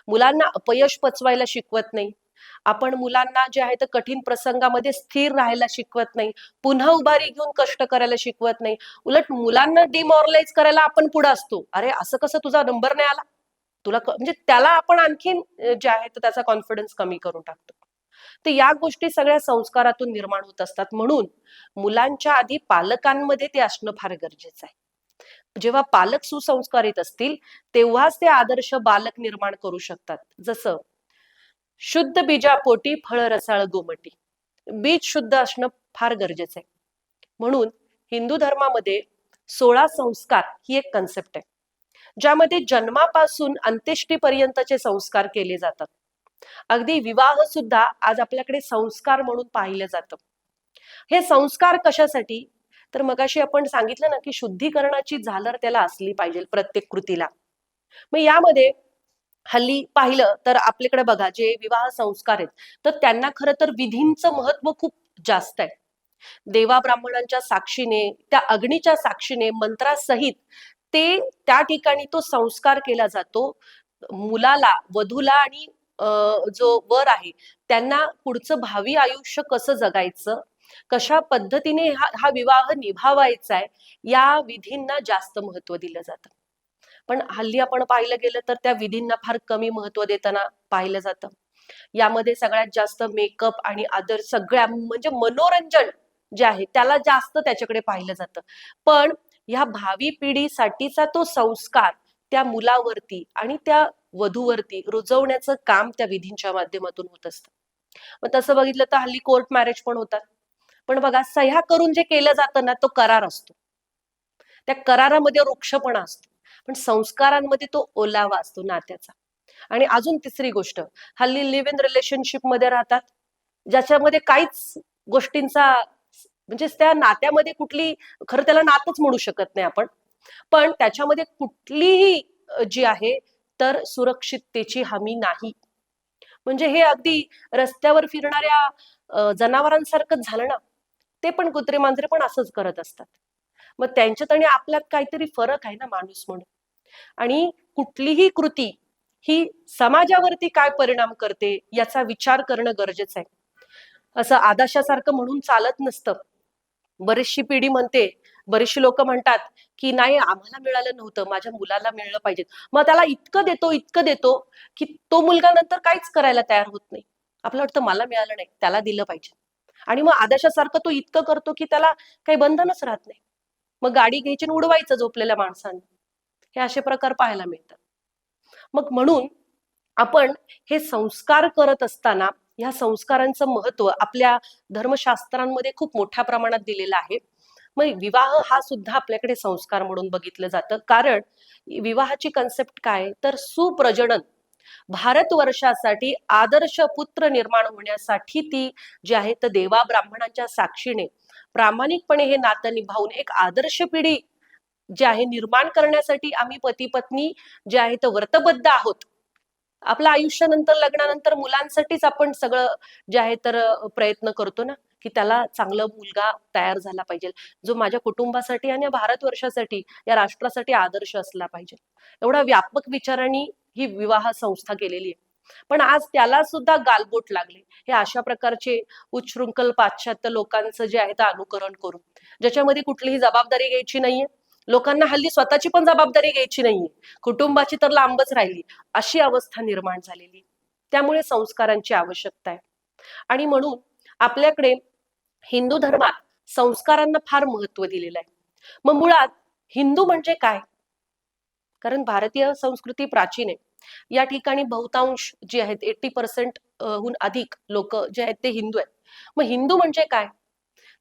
मुलांना अपयश पचवायला शिकवत नाही. आपण मुलांना जे आहे तर कठीण प्रसंगामध्ये स्थिर राहायला शिकवत नाही. पुन्हा उभारी घेऊन कष्ट करायला शिकवत नाही. उलट मुलांना डिमॉरलाइज करायला आपण पुढे असतो. अरे असं कसं तुझा नंबर नाही आला, तुला म्हणजे त्याला आपण आणखीन जे आहे तर त्याचा कॉन्फिडन्स कमी करून टाकतो. तर या गोष्टी सगळ्या संस्कारातून निर्माण होत असतात. म्हणून मुलांच्या आधी पालकांमध्ये ते असणं फार गरजेचं आहे. जेव्हा पालक सुसंस्कारित असतील तेव्हाच ते आदर्श बालक निर्माण करू शकतात. जसं शुद्ध बीजापोटी फळ रसाळ गोमटी, बीज शुद्ध असणं फार गरजेचं आहे. म्हणून हिंदू धर्मामध्ये 16 संस्कार ही एक कन्सेप्ट आहे, ज्यामध्ये जन्मापासून अंत्येष्टीपर्यंतचे संस्कार केले जातात. अगदी विवाह सुद्धा आज आपल्याकडे संस्कार म्हणून पाहिलं जातं. हे संस्कार कशासाठी? तर मगाशी आपण सांगितलं ना की शुद्धीकरणाची झालर त्याला असली पाहिजे प्रत्येक कृतीला. मग यामध्ये हल्ली पाहिलं तर आपल्याकडे बघा जे विवाह संस्कार आहेत तर त्यांना खरं तर विधींचं महत्व खूप जास्त आहे. देवा ब्राह्मणांच्या साक्षीने, त्या अग्नीच्या साक्षीने, मंत्रासहित ते त्या ठिकाणी तो संस्कार केला जातो. मुलाला, वधूला आणि जो वर आहे त्यांना पुढचं भावी आयुष्य कसं जगायचं, कशा पद्धतीने हा विवाह निभावायचा आहे, या विधींना जास्त महत्व दिलं जातं. पण हल्ली आपण पाहिलं गेलं तर त्या विधींना फार कमी महत्व देताना पाहिलं जातं. यामध्ये सगळ्यात जास्त मेकअप आणि अदर सगळ्या म्हणजे मनोरंजन जे आहे त्याला जास्त त्याच्याकडे पाहिलं जातं. पण ह्या भावी पिढीसाठीचा तो संस्कार त्या मुलावरती आणि त्या वधूवरती रुजवण्याचं काम त्या विधींच्या माध्यमातून होत असतं. मग तसं बघितलं तर हल्ली कोर्ट मॅरेज पण होतात. पण बघा सह्या करून जे केलं जातं ना तो करार असतो. त्या करारामध्ये वृक्षपणा असतो, पण संस्कारांमध्ये तो ओलावा असतो नात्याचा. आणि अजून तिसरी गोष्ट, हल्ली लिव्ह इन रिलेशनशिप मध्ये राहतात, ज्याच्यामध्ये काहीच गोष्टींचा म्हणजे त्या नात्यामध्ये कुठली, खरं त्याला नातच म्हणू शकत नाही आपण, पण त्याच्यामध्ये कुठलीही जी आहे तर सुरक्षिततेची हमी नाही. म्हणजे हे अगदी रस्त्यावर फिरणाऱ्या जनावरांसारखंच झालं ना. ते पण कुत्रे मांजरे पण असंच करत असतात. मग त्यांच्यात आणि आपल्यात काहीतरी फरक आहे ना माणूस म्हणून. आणि कुठलीही कृती ही समाजावरती काय परिणाम करते याचा विचार करणं गरजेचं आहे. असं आदर्शासारखं म्हणून चालत नसतं. बरीचशी पिढी म्हणते, बरीचशी लोक म्हणतात की नाही आम्हाला मिळालं नव्हतं, माझ्या मुलाला मिळलं पाहिजे. मग त्याला इतकं देतो की तो मुलगा नंतर काहीच करायला तयार होत नाही. आपलं वाटतं मला मिळालं नाही, त्याला दिलं पाहिजे. आणि मग आदर्शासारखं तो इतकं करतो की त्याला काही बंधनच राहत नाही. मग गाडी घ्यायची आणि उडवायचं झोपलेल्या माणसाने. हे असे प्रकार पाहायला मिळतात. मग म्हणून आपण हे संस्कार करत असताना ह्या संस्कारांचं महत्व आपल्या धर्मशास्त्रांमध्ये खूप मोठ्या प्रमाणात दिलेलं आहे. मग विवाह हा सुद्धा आपल्याकडे संस्कार म्हणून बघितलं जातं. कारण विवाहाची कन्सेप्ट काय तर सुप्रजनन, भारतवर्षासाठी आदर्श पुत्र निर्माण होण्यासाठी ती जी आहे तर देवा ब्राह्मणांच्या साक्षीने प्रामाणिकपणे हे नातं निभावून एक आदर्श पिढी जे आहे निर्माण करण्यासाठी आम्ही पती पत्नी जे आहे तर व्रतबद्ध आहोत. आपलं आयुष्यानंतर लग्नानंतर मुलांसाठीच आपण सगळं जे आहे तर प्रयत्न करतो ना की त्याला चांगला मुलगा तयार झाला पाहिजे, जो माझ्या कुटुंबासाठी आणि भारतवर्षासाठी या राष्ट्रासाठी आदर्श असला पाहिजे. एवढा व्यापक विचारांनी ही विवाह संस्था केलेली आहे. पण आज त्याला सुद्धा गालबोट लागले हे अशा प्रकारचे उच्छृंखल पाश्चात्य लोकांचं जे आहे ते अनुकरण करून, ज्याच्यामध्ये कुठलीही जबाबदारी घ्यायची नाहीये. लोकांना हल्ली स्वतःची पण जबाबदारी घ्यायची नाहीये, कुटुंबाची तर लांबच राहिली, अशी अवस्था निर्माण झालेली. त्यामुळे संस्कारांची आवश्यकता आहे. आणि म्हणून आपल्याकडे हिंदू धर्मात संस्कारांना फार महत्व दिलेलं आहे. मग मुळात हिंदू म्हणजे काय? कारण भारतीय संस्कृती प्राचीन आहे. या ठिकाणी बहुतांश जे आहेत 80% हून अधिक लोक जे आहेत ते हिंदू आहेत. मग हिंदू म्हणजे काय?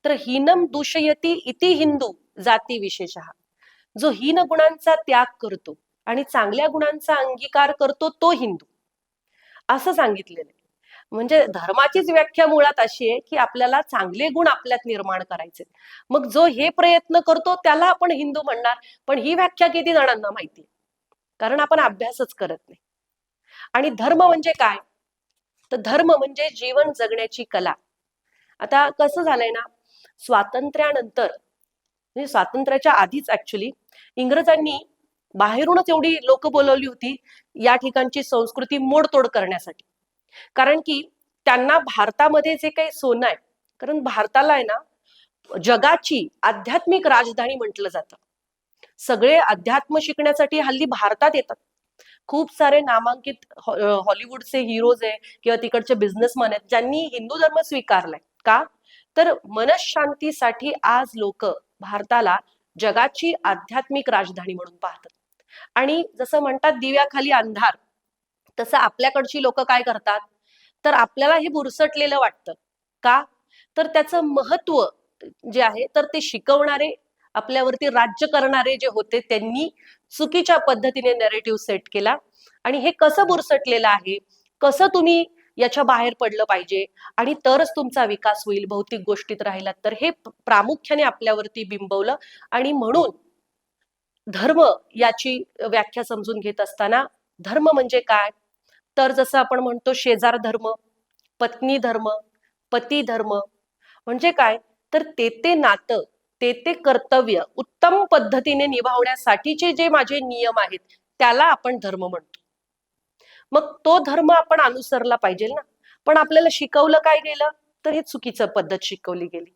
तर हीनम दूषयती इति हिंदू जाती विशेषः. जो हीन गुणांचा त्याग करतो आणि चांगल्या गुणांचा अंगीकार करतो तो हिंदू, असं सांगितलेलं आहे. म्हणजे धर्माचीच व्याख्या मुळात अशी आहे की आपल्याला चांगले गुण आपल्यात निर्माण करायचे. मग जो हे प्रयत्न करतो त्याला आपण हिंदू म्हणणार. पण ही व्याख्या किती जणांना माहिती? कारण आपण अभ्यासच करत नाही. आणि धर्म म्हणजे काय? तर धर्म म्हणजे जीवन जगण्याची कला. आता कसं झालंय ना, स्वातंत्र्यानंतर म्हणजे स्वातंत्र्याच्या आधीच ऍक्च्युली इंग्रजांनी बाहेरूनच एवढी लोक बोलवली होती या ठिकाणची संस्कृती मोडतोड करण्यासाठी. कारण की त्यांना भारतामध्ये जे काही सोनं आहे, कारण भारताला आहे ना जगाची आध्यात्मिक राजधानी म्हटलं जातं. सगळे अध्यात्म शिकण्यासाठी हल्ली भारतात येतात. खूप सारे नामांकित हॉलिवूडचे हिरोज आहे किंवा तिकडचे बिझनेसमॅन आहेत ज्यांनी हिंदू धर्म स्वीकारलाय. का? तर मनशांतीसाठी आज लोक भारताला जगाची आध्यात्मिक राजधानी म्हणून पाहतात. आणि जसं म्हणतात दिव्याखाली अंधार, तसं आपल्याकडची लोक काय करतात, तर आपल्याला हे बुरसटलेलं वाटतं. का? तर त्याचं महत्व जे आहे तर ते शिकवणारे, आपल्यावरती राज्य करणारे जे होते त्यांनी चुकीच्या पद्धतीने नॅरेटिव्ह सेट केला. आणि हे कसं बुरसटलेलं आहे, कसं तुम्ही याच्या बाहेर पडलं पाहिजे आणि तरच तुमचा विकास होईल भौतिक गोष्टीत राहिलात तर, हे प्रामुख्याने आपल्यावरती बिंबवलं. आणि म्हणून धर्म याची व्याख्या समजून घेत असताना, धर्म म्हणजे काय, तर जसं आपण म्हणतो शेजार धर्म, पत्नी धर्म, पती धर्म, म्हणजे काय, तर ते नातं, ते कर्तव्य उत्तम पद्धतीने निभावण्यासाठीचे जे माझे नियम आहेत त्याला आपण धर्म म्हणतो. मग तो धर्म आपण अनुसरला पाहिजे ना. पण आपल्याला शिकवलं काय गेलं, तर हे चुकीचं पद्धत शिकवली गेली,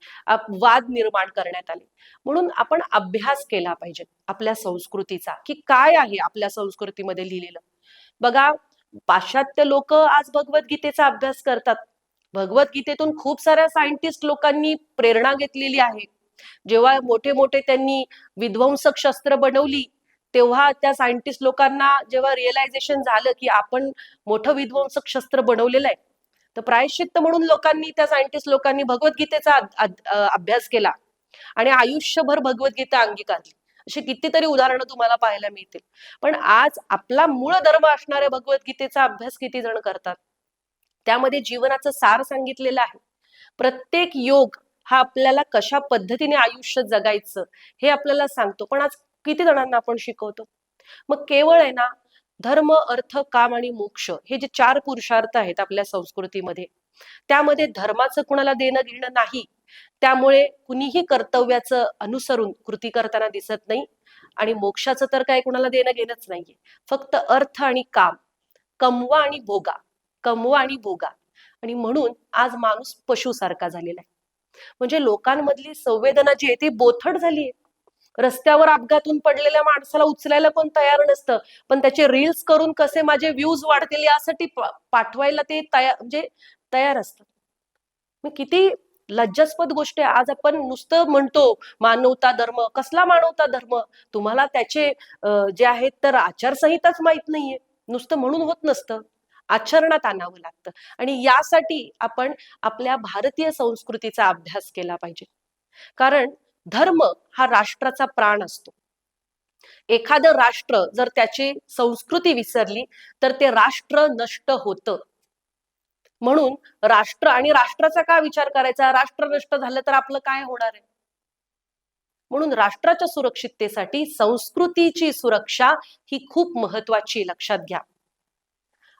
वाद निर्माण करण्यात आले. म्हणून आपण अभ्यास केला पाहिजे आपल्या संस्कृतीचा, की काय आहे आपल्या संस्कृतीमध्ये लिहिलेलं. बघा, पाश्चात्य लोक आज भगवद्गीतेचा अभ्यास करतात. भगवद्गीतेतून खूप साऱ्या सायंटिस्ट लोकांनी प्रेरणा घेतलेली आहे. जेव्हा मोठे मोठे त्यांनी विध्वंसक शस्त्र बनवली, तेव्हा त्या सायंटिस्ट लोकांना जेव्हा रिअलायझेशन झालं की आपण मोठं विध्वंसक शस्त्र बनवलेलं आहे, तर प्रायश्चित्त म्हणून लोकांनी, त्या सायंटिस्ट लोकांनी भगवद्गीतेचा अभ्यास केला आणि आयुष्यभर भगवद्गीता अंगीकारली. अशी कितीतरी उदाहरणं तुम्हाला पाहायला मिळतील. पण आज आपला मूळ धर्म असणाऱ्या भगवद्गीतेचा अभ्यास किती जण करतात? त्यामध्ये जीवनाचं सार सांगितलेलं आहे. प्रत्येक योग हा आपल्याला कशा पद्धतीने आयुष्य जगायचं हे आपल्याला सांगतो. पण आज किती जणांना आपण शिकवतो? मग केवळ आहे ना, धर्म, अर्थ, काम आणि मोक्ष हे जे 4 पुरुषार्थ आहेत आपल्या संस्कृतीमध्ये, त्यामध्ये धर्माचं कुणाला देणं घेणं नाही. त्यामुळे कुणीही कर्तव्याचं अनुसरून कृती करताना दिसत नाही. आणि मोक्षाचं तर काय कुणाला देणं घेणंच नाहीये. फक्त अर्थ आणि काम, कमवा आणि भोगा, कमवा आणि भोगा. आणि म्हणून आज माणूस पशुसारखा झालेला आहे. म्हणजे लोकांमधली संवेदना जी आहे ती बोथट झालीये. रस्त्यावर अपघातून पडलेल्या माणसाला उचलायला कोण तयार नसतं, पण त्याचे रील्स करून कसे माझे व्ह्यूज वाढतील यासाठी पाठवायला ते तयार असतात. मग किती लज्जास्पद गोष्ट आहे. आज आपण नुसतं म्हणतो मानवता धर्म. कसला मानवता धर्म? तुम्हाला त्याचे जे आहेत तर आचारसंहिताच माहित नाहीये. नुसतं म्हणून होत नसतं, आचरणात आणावं लागतं. आणि यासाठी आपण आपल्या भारतीय संस्कृतीचा अभ्यास केला पाहिजे. कारण धर्म हा राष्ट्राचा प्राण असतो. एखादं राष्ट्र जर त्याची संस्कृती विसरली तर ते राष्ट्र नष्ट होतं. म्हणून राष्ट्र आणि राष्ट्राचा का विचार करायचा? राष्ट्र नष्ट झालं तर आपलं काय होणार आहे? म्हणून राष्ट्राच्या सुरक्षिततेसाठी संस्कृतीची सुरक्षा ही खूप महत्वाची, लक्षात घ्या.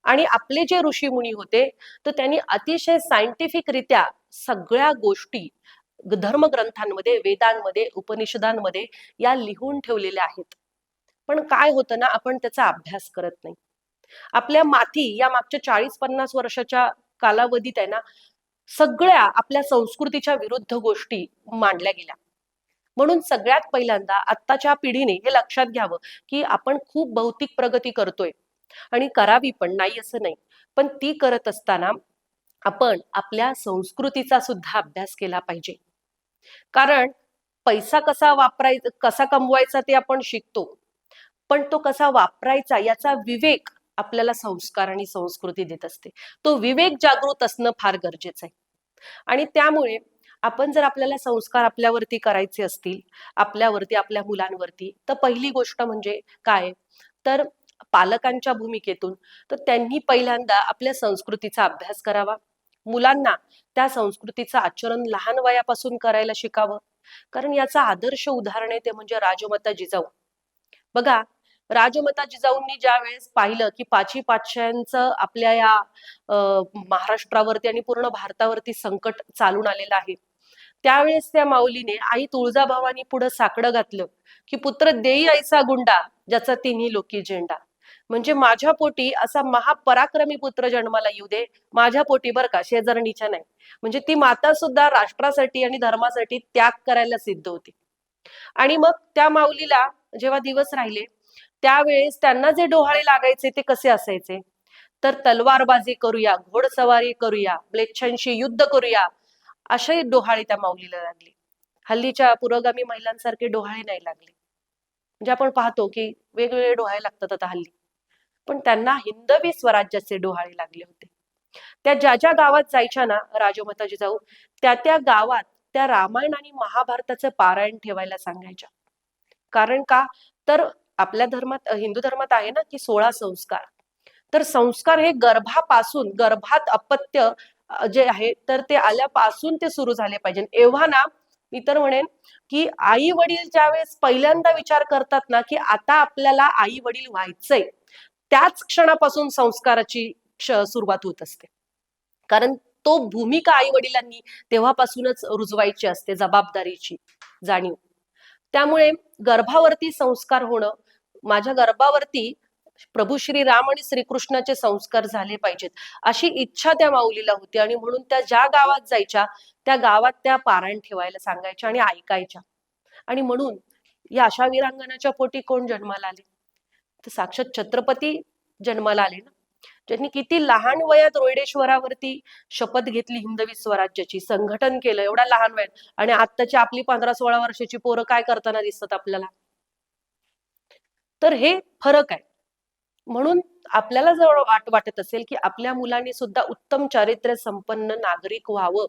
आणि आपले जे ऋषीमुनी होते तर त्यांनी अतिशय सायंटिफिक रित्या सगळ्या गोष्टी धर्मग्रंथांमध्ये, वेदांमध्ये, उपनिषदांमध्ये या लिहून ठेवलेल्या आहेत. पण काय होतं ना, आपण त्याचा अभ्यास करत नाही. आपल्या माथी या मागच्या 40-50 वर्षाच्या कालावधीत आहे ना, सगळ्या आपल्या संस्कृतीच्या विरुद्ध गोष्टी मांडल्या गेल्या. म्हणून सगळ्यात पहिल्यांदा आत्ताच्या पिढीने हे लक्षात घ्यावं की आपण खूप भौतिक प्रगती करतोय आणि करावी पण, नाही असं नाही, पण ती करत असताना आपण आपल्या संस्कृतीचा सुद्धा अभ्यास केला पाहिजे. कारण पैसा कसा वापरायचा, कसा कमवायचा ते आपण शिकतो, पण तो कसा वापरायचा याचा विवेक आपल्याला संस्कार आणि संस्कृती देत असते. तो विवेक जागृत असणं फार गरजेचं आहे. आणि त्यामुळे आपण जर आपल्याला संस्कार आपल्यावरती करायचे असतील, आपल्यावरती, आपल्या मुलांवरती, तर पहिली गोष्ट म्हणजे काय, तर पालकांच्या भूमिकेतून तर त्यांनी पहिल्यांदा आपल्या संस्कृतीचा अभ्यास करावा. मुलांना त्या संस्कृतीचं आचरण लहान वयापासून करायला शिकावं. कारण याचा आदर्श उदाहरण आहे ते म्हणजे राजमाता जिजाऊ. बघा, राजमाता जिजाऊंनी ज्या वेळेस पाहिलं की पाची पातशांचं आपल्या या महाराष्ट्रावरती आणि पूर्ण भारतावरती संकट चालून आलेलं आहे, त्यावेळेस त्या माऊलीने आई तुळजाभवानी पुढे साकडं घातलं की पुत्र देई ऐसा गुंडा ज्याचा तिन्ही लोकी झेंडा. म्हणजे माझ्या पोटी असा महापराक्रमी पुत्र जन्माला येऊ दे, माझ्या पोटी, बर का, शेजारणीच्या नाही. म्हणजे ती माता सुद्धा राष्ट्रासाठी आणि धर्मासाठी त्याग करायला सिद्ध होती. आणि मग त्या माऊलीला जेव्हा दिवस राहिले त्यावेळेस त्यांना जे डोहाळे लागायचे ते कसे असायचे, तर तलवारबाजी करूया, घोडसवारी करूया, म्लेच्छांशी युद्ध करूया, असे डोहाळे त्या माऊलीला लागले. हल्लीच्या पुरोगामी महिलांसारखे डोहाळे नाही लागले. म्हणजे आपण पाहतो की वेगवेगळे डोहाळे लागतात आता हल्ली, पण त्यांना हिंदवी स्वराज्याचे डोहाळे लागले होते. त्या ज्या ज्या गावात जायच्या ना राजमाता जिजाऊ, त्या त्या गावात त्या रामायण आणि महाभारताचं पारायण ठेवायला सांगायच्या. कारण का, तर आपल्या धर्मात, हिंदू धर्मात आहे ना की 16 संस्कार. तर संस्कार हे गर्भापासून, गर्भात अपत्य जे आहे तर ते आल्यापासून ते सुरू झाले पाहिजे. एव्हा ना मी तर म्हणेन की आई वडील ज्यावेळेस पहिल्यांदा विचार करतात ना की आता आपल्याला आई वडील व्हायचंय, त्याच क्षणापासून संस्काराची सुरुवात होत असते. कारण तो भूमिका आई वडिलांनी तेव्हापासूनच रुजवायची असते, जबाबदारीची जाणीव. त्यामुळे गर्भावरती संस्कार होणं, माझ्या गर्भावरती प्रभू श्रीराम आणि श्रीकृष्णाचे संस्कार झाले पाहिजेत, अशी इच्छा त्या माऊलीला होती. आणि म्हणून त्या ज्या गावात जायच्या त्या गावात त्या पारायण ठेवायला सांगायच्या आणि ऐकायच्या. आणि म्हणून या अशा वीरांगणाच्या पोटी कोण जन्माला आले, तर साक्षात छत्रपती जन्माला आले ना, ज्यांनी किती लहान वयात रोहिडेश्वरावरती शपथ घेतली हिंदवी स्वराज्याची, संघटन केलं एवढ्या लहान वयात. आणि आत्ताची आपली 15-16 वर्षाची पोरं काय करताना दिसतात आपल्याला. तर हे फरक आहे. म्हणून आपल्याला जर वाटत असेल की आपल्या मुलांनी सुद्धा उत्तम चारित्र्य संपन्न नागरिक व्हावं,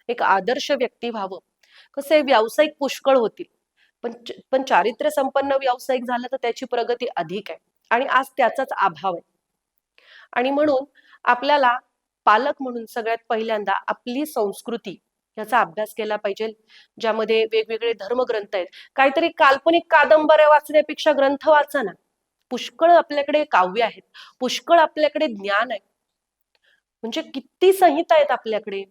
एक आदर्श व्यक्ती व्हावं, कसे व्यावसायिक पुष्कळ होतील, पण पण चारित्र्य संपन्न व्यावसायिक झालं तर त्याची प्रगती अधिक आहे. आणि आज त्याचाच अभाव आहे. आणि म्हणून आपल्याला पालक म्हणून सगळ्यात पहिल्यांदा आपली संस्कृती याचा अभ्यास केला पाहिजे, ज्यामध्ये वेगवेगळे धर्मग्रंथ आहेत. काहीतरी काल्पनिक कादंबऱ्या वाचण्यापेक्षा ग्रंथ वाचा ना. पुष्कळ आपल्याकडे काव्य आहेत, पुष्कळ आपल्याकडे ज्ञान आहे. म्हणजे किती संहिता आहेत आपल्याकडे,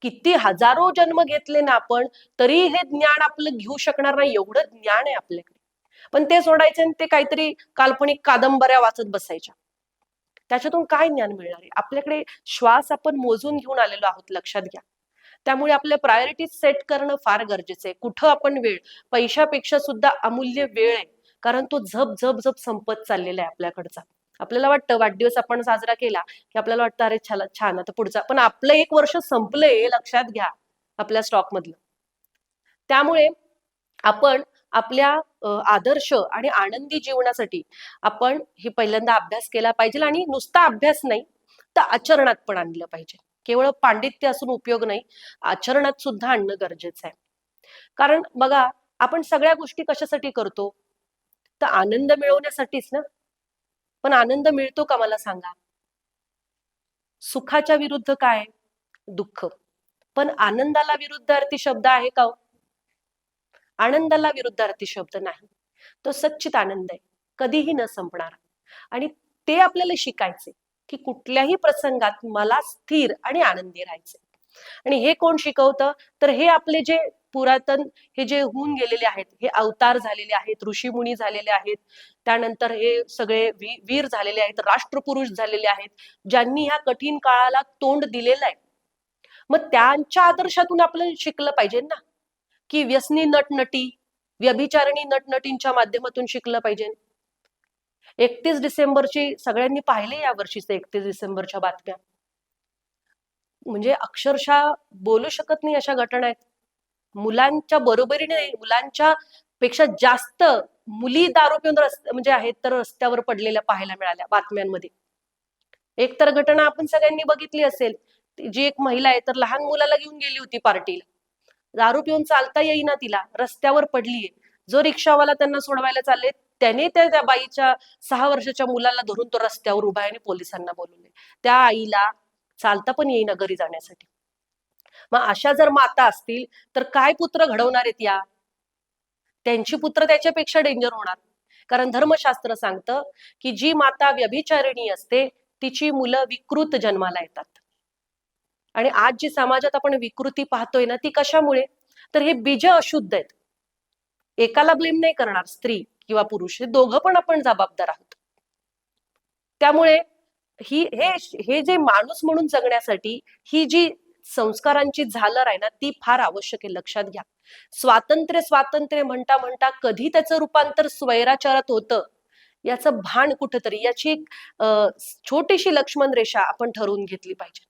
किती हजारो जन्म घेतले ना आपण, तरी हे ज्ञान आपलं घेऊ शकणार नाही, एवढं ज्ञान आहे आपल्याकडे. पण ते सोडायचे आणि ते काहीतरी काल्पनिक कादंबऱ्या वाचत बसायच्या. त्याच्यातून काय ज्ञान मिळणार आहे. आपल्याकडे श्वास आपण मोजून घेऊन आलेलो आहोत, लक्षात घ्या. त्यामुळे आपल्या प्रायोरिटीज सेट करणं फार गरजेचं आहे. कुठं आपण वेळ, पैशापेक्षा सुद्धा अमूल्य वेळ आहे, कारण तो झप झप झप संपत चाललेला आहे आपल्याकडचा. आपल्याला वाटतं वाढदिवस आपण साजरा केला की आपल्याला वाटतं अरे छान आता पुढचा, पण आपलं 1 वर्ष संपलंय हे लक्षात घ्या आपल्या स्टॉक मधलं. त्यामुळे आपण आपल्या आदर्श आणि आनंदी जीवनासाठी आपण हे पहिल्यांदा अभ्यास केला पाहिजे. आणि नुसता अभ्यास नाही तर आचरणात पण आणलं पाहिजे. केवळ पांडित्य असून उपयोग नाही, आचरणात सुद्धा आणणं गरजेचं आहे. कारण बघा, आपण सगळ्या गोष्टी कशासाठी करतो, तर आनंद मिळवण्यासाठीच ना. पण आनंद मिळतो का मला सांगा. सुखाच्या विरुद्ध काय, दुःख. पण आनंदाला विरुद्धार्थी शब्द आहे का? आनंदाला विरुद्धार्थी शब्द नाही. तो सच्चित आनंद आहे, कधीही न संपणार. आणि ते आपल्याला शिकायचे की कुठल्याही प्रसंगात मला स्थिर आणि आनंदी राहायचे. आणि हे कोण शिकवतं, तर हे आपले जे पुरातन, हे जे होऊन गेलेले आहेत, हे अवतार झालेले आहेत, ऋषीमुनी झालेले आहेत, त्यानंतर हे सगळे वीर झालेले आहेत, राष्ट्रपुरुष झालेले आहेत, ज्यांनी ह्या कठीण काळाला तोंड दिलेलं आहे. मग त्यांच्या आदर्शातून आपल्याला शिकलं पाहिजे ना, की व्यसनी नटनटी, व्यभिचारिणी नटनटींच्या माध्यमातून शिकलं पाहिजे. 31 डिसेंबरची सगळ्यांनी पाहिले या वर्षीचे 31 डिसेंबरच्या बातम्या. म्हणजे अक्षरशः बोलू शकत नाही अशा घटना आहेत. मुलांच्या बरोबरीने नाही, मुलांच्या पेक्षा जास्त मुली दारू पिऊन म्हणजे आहेत तर रस्त्यावर पडलेल्या पाहायला मिळाल्या बातम्यांमध्ये. एक तर घटना आपण सगळ्यांनी बघितली असेल, जी एक महिला आहे तर लहान मुलाला घेऊन गेली होती पार्टीला, दारू पिऊन चालता येईना तिला, रस्त्यावर पडलीये. जो रिक्षावाला त्यांना सोडवायला चालले, त्याने त्या बाईच्या 6 वर्षाच्या मुलाला धरून तो रस्त्यावर उभा आहे आणि पोलिसांना बोलवले. त्या आईला चालता पण येईना घरी जाण्यासाठी. मग अशा जर माता असतील तर काय पुत्र घडवणार आहेत या. त्यांची पुत्र त्याच्यापेक्षा डेंजर होणार. कारण धर्मशास्त्र सांगतं की जी माता व्यभिचारिणी असते तिची मुलं विकृत जन्माला येतात. आणि आज जी समाजात आपण विकृती पाहतोय ना, ती कशामुळे, तर हे बीज अशुद्ध आहेत. एकाला ब्लेम नाही करणार, स्त्री किंवा पुरुष, हे दोघं पण आपण जबाबदार आहोत. त्यामुळे हे जे माणूस म्हणून जगण्यासाठी ही जी संस्कारांची झालर आहे ना, ती फार आवश्यक आहे, लक्षात घ्या. स्वातंत्र्य स्वातंत्र्य म्हणता म्हणता कधी त्याचं रूपांतर स्वैराचारात होतं याचं भान कुठंतरी, याची एक छोटीशी लक्ष्मण रेषा आपण ठरवून घेतली पाहिजे.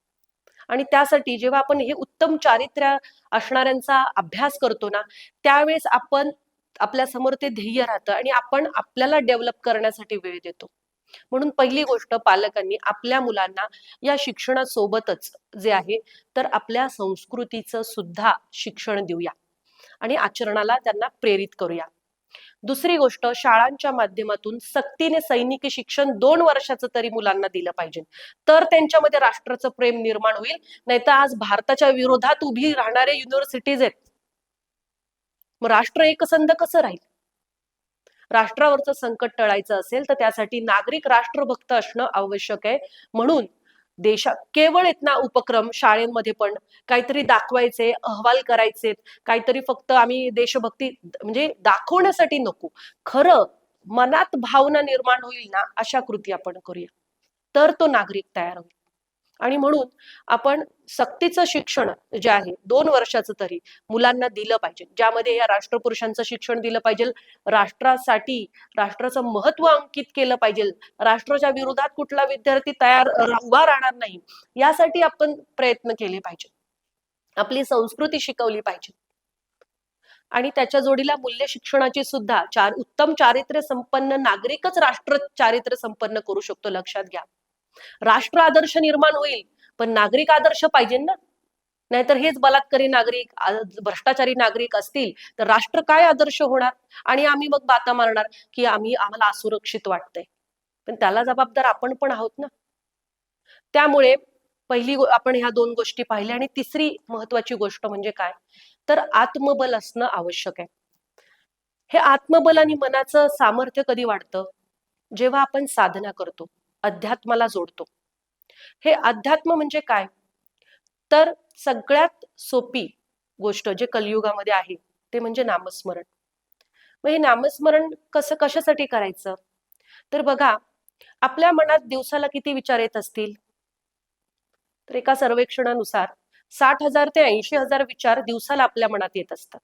आणि त्यासाठी जेव्हा आपण हे उत्तम चारित्र्य असणाऱ्यांचा अभ्यास करतो ना, त्यावेळेस आपण आपल्या समोर ते ध्येय राहतं आणि आपण आपल्याला डेव्हलप करण्यासाठी वेळ देतो. म्हणून पहिली गोष्ट पालकांनी आपल्या मुलांना या शिक्षणासोबतच जे आहे तर आपल्या संस्कृतीचं सुद्धा शिक्षण देऊया आणि आचरणाला त्यांना प्रेरित करूया. दुसरी गोष्ट, शाळांच्या माध्यमातून सक्तीने सैनिकी शिक्षण 2 वर्षाचं तरी मुलांना दिलं पाहिजे, तर त्यांच्यामध्ये राष्ट्राचं प्रेम निर्माण होईल. नाहीतर आज भारताच्या विरोधात उभी राहणारे युनिव्हर्सिटीज आहेत, मग राष्ट्र एकसंध कसं राहील? राष्ट्रावरचं संकट टळायचं असेल तर त्यासाठी नागरिक राष्ट्रभक्त असणं आवश्यक आहे. म्हणून देशात केवळ येत ना उपक्रम शाळेमध्ये पण काहीतरी दाखवायचे, अहवाल करायचे, काहीतरी फक्त आम्ही देशभक्ती म्हणजे दाखवण्यासाठी नको, खरं मनात भावना निर्माण होईल ना अशा कृती आपण करूया, तर तो नागरिक तयार होईल. आणि म्हणून आपण सक्तीचं शिक्षण जे आहे 2 वर्षाचं तरी मुलांना दिलं पाहिजे, ज्यामध्ये या राष्ट्रपुरुषांचं शिक्षण दिलं पाहिजे, राष्ट्रासाठी राष्ट्राचं महत्व अंकित केलं पाहिजे, राष्ट्राच्या विरोधात कुठला विद्यार्थी उभा राहणार नाही यासाठी आपण प्रयत्न केले पाहिजे, आपली संस्कृती शिकवली पाहिजे. आणि त्याच्या जोडीला मूल्य शिक्षणाची सुद्धा उत्तम चारित्र्य संपन्न नागरिकच राष्ट्र चारित्र्य संपन्न करू शकतो, लक्षात घ्या. राष्ट्र आदर्श निर्माण होईल पण नागरिक आदर्श पाहिजे ना, नाहीतर हेच बलात्कारी नागरिक भ्रष्टाचारी नागरिक असतील तर राष्ट्र काय आदर्श होणार? आणि आम्ही मग बाता मारणार की आम्हाला असुरक्षित वाटतंय, पण त्याला जबाबदार आपण पण आहोत ना. त्यामुळे आपण ह्या 2 गोष्टी पाहिल्या. आणि तिसरी महत्वाची गोष्ट म्हणजे काय, तर आत्मबल असणं आवश्यक आहे. हे आत्मबल आणि मनाचं सामर्थ्य कधी वाढतं? जेव्हा आपण साधना करतो, अध्यात्माला जोडतो. हे अध्यात्म म्हणजे काय, तर सगळ्यात सोपी गोष्ट जे कलियुगामध्ये आहे ते म्हणजे नामस्मरण. मग हे नामस्मरण कशासाठी करायचं, तर बघा आपल्या मनात दिवसाला किती विचार येत असतील, तर एका सर्वेक्षणानुसार 60,000 ते 80,000 विचार दिवसाला आपल्या मनात येत असतात.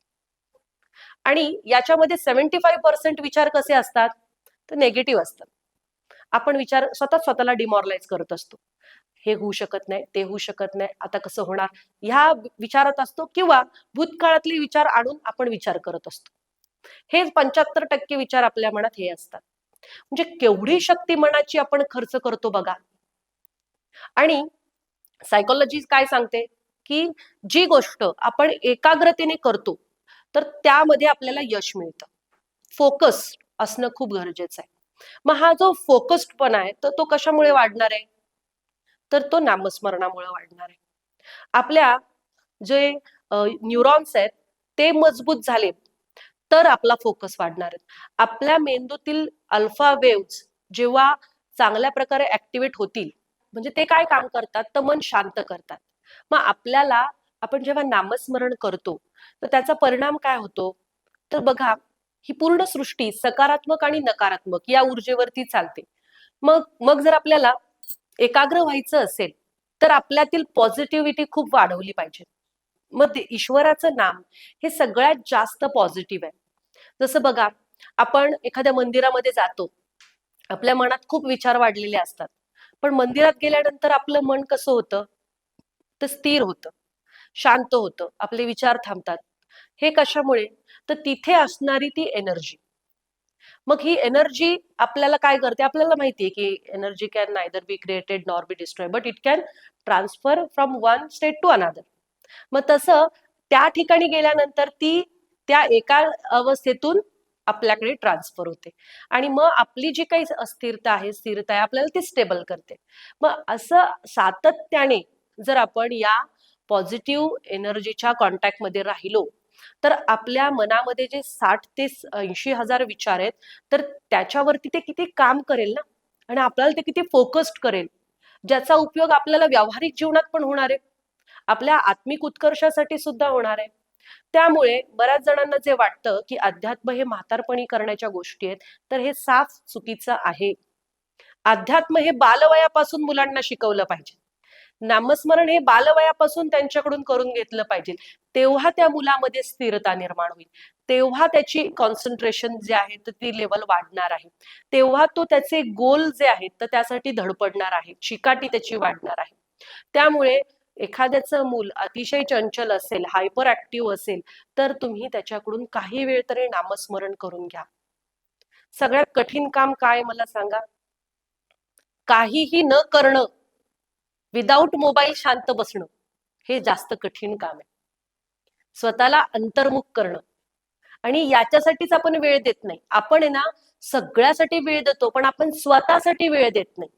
आणि याच्यामध्ये 75% विचार कसे असतात, तर नेगेटिव्ह असतात. आपण विचार स्वतःला डिमॉरलाइज करत असतो, हे होऊ शकत नाही, ते होऊ शकत नाही, आता कसं होणार, ह्या विचारात असतो, किंवा भूतकाळातले विचार आणून आपण विचार करत असतो. हे 75% विचार आपल्या मनात हे असतात. म्हणजे केवढी शक्ती मनाची आपण खर्च करतो बघा. आणि सायकोलॉजी काय सांगते की जी गोष्ट आपण एकाग्रतेने करतो तर त्यामध्ये आपल्याला यश मिळतं. फोकस असणं खूप गरजेचं आहे. मग हा जो फोकस्ड पण आहे तर तो कशामुळे वाढणार आहे, तर तो नामस्मरणामुळे वाढणार आहे. आपल्या जे न्यूरॉन्स आहेत ते मजबूत झाले तर आपला फोकस वाढणार आहे. आपल्या मेंदूतील अल्फा वेव्स जेव्हा चांगल्या प्रकारे ऍक्टिव्हेट होतील, म्हणजे ते काय काम करतात, तर मन शांत करतात. मग आपण जेव्हा नामस्मरण करतो तर त्याचा परिणाम काय होतो, तर बघा ही पूर्ण सृष्टी सकारात्मक आणि नकारात्मक या ऊर्जेवरती चालते. मग मग जर आपल्याला एकाग्र व्हायचं असेल तर आपल्यातील पॉझिटिव्हिटी खूप वाढवली पाहिजे. मग ईश्वराचं नाम हे सगळ्यात जास्त पॉझिटिव्ह आहे. जसं बघा आपण एखाद्या मंदिरामध्ये जातो, आपल्या मनात खूप विचार वाढलेले असतात, पण मंदिरात गेल्यानंतर आपलं मन कसं होतं, तर स्थिर होतं, शांत होतं, आपले विचार थांबतात. हे कशामुळे, तर तिथे असणारी ती एनर्जी. मग ही एनर्जी आपल्याला काय करते, आपल्याला माहितीये की energy can neither be created nor be destroy, but it can transfer from one state to another. मग तसं त्या ठिकाणी गेल्यानंतर ती त्या एका अवस्थेतून आपल्याकडे ट्रान्सफर होते आणि मग आपली जी काही स्थिरता आहे आपल्याला ती स्टेबल करते. मग असं सातत्याने जर आपण या पॉझिटिव्ह एनर्जीच्या कॉन्टॅक्टमध्ये राहिलो तर आपल्या मनामध्ये जे 60 ते 80,000 विचार आहेत तर त्याच्यावरती ते किती काम करेल ना, आणि आपल्याला ते किती फोकस्ड करेल, ज्याचा उपयोग आपल्याला व्यावहारिक जीवनात पण होणार आहे, आपल्या आत्मिक उत्कर्षासाठी सुद्धा होणार आहे. त्यामुळे बऱ्याच जणांना जे वाटतं की अध्यात्म हे म्हातारपणी करण्याच्या गोष्टी आहेत, तर हे साफ चुकीचं आहे. अध्यात्म हे बालवयापासून मुलांना शिकवलं पाहिजे. नामस्मरण हे बालवयापासून त्यांच्याकडून करून घेतलं पाहिजे. तेव्हा त्या मुलामध्ये स्थिरता निर्माण होईल, तेव्हा त्याची कॉन्सन्ट्रेशन जे आहे तर ती लेवल वाढणार आहे, तेव्हा तो त्याचे गोल जे आहेत तर त्यासाठी धडपडणार आहे, चिकाटी त्याची वाढणार आहे. त्यामुळे एखाद्याचं मूल अतिशय चंचल असेल, हायपर ऍक्टिव्ह असेल, तर तुम्ही त्याच्याकडून काही वेळ तरी नामस्मरण करून घ्या. सगळ्यात कठीण काम काय मला सांगा? काहीही न करणं, विदाऊट मोबाईल शांत बसणं, हे जास्त कठीण काम आहे. स्वतःला अंतर्मुख करणं, आणि याच्यासाठीच आपण वेळ देत नाही. आपण आहे ना, सगळ्यासाठी वेळ देतो, पण आपण स्वतःसाठी वेळ देत नाही,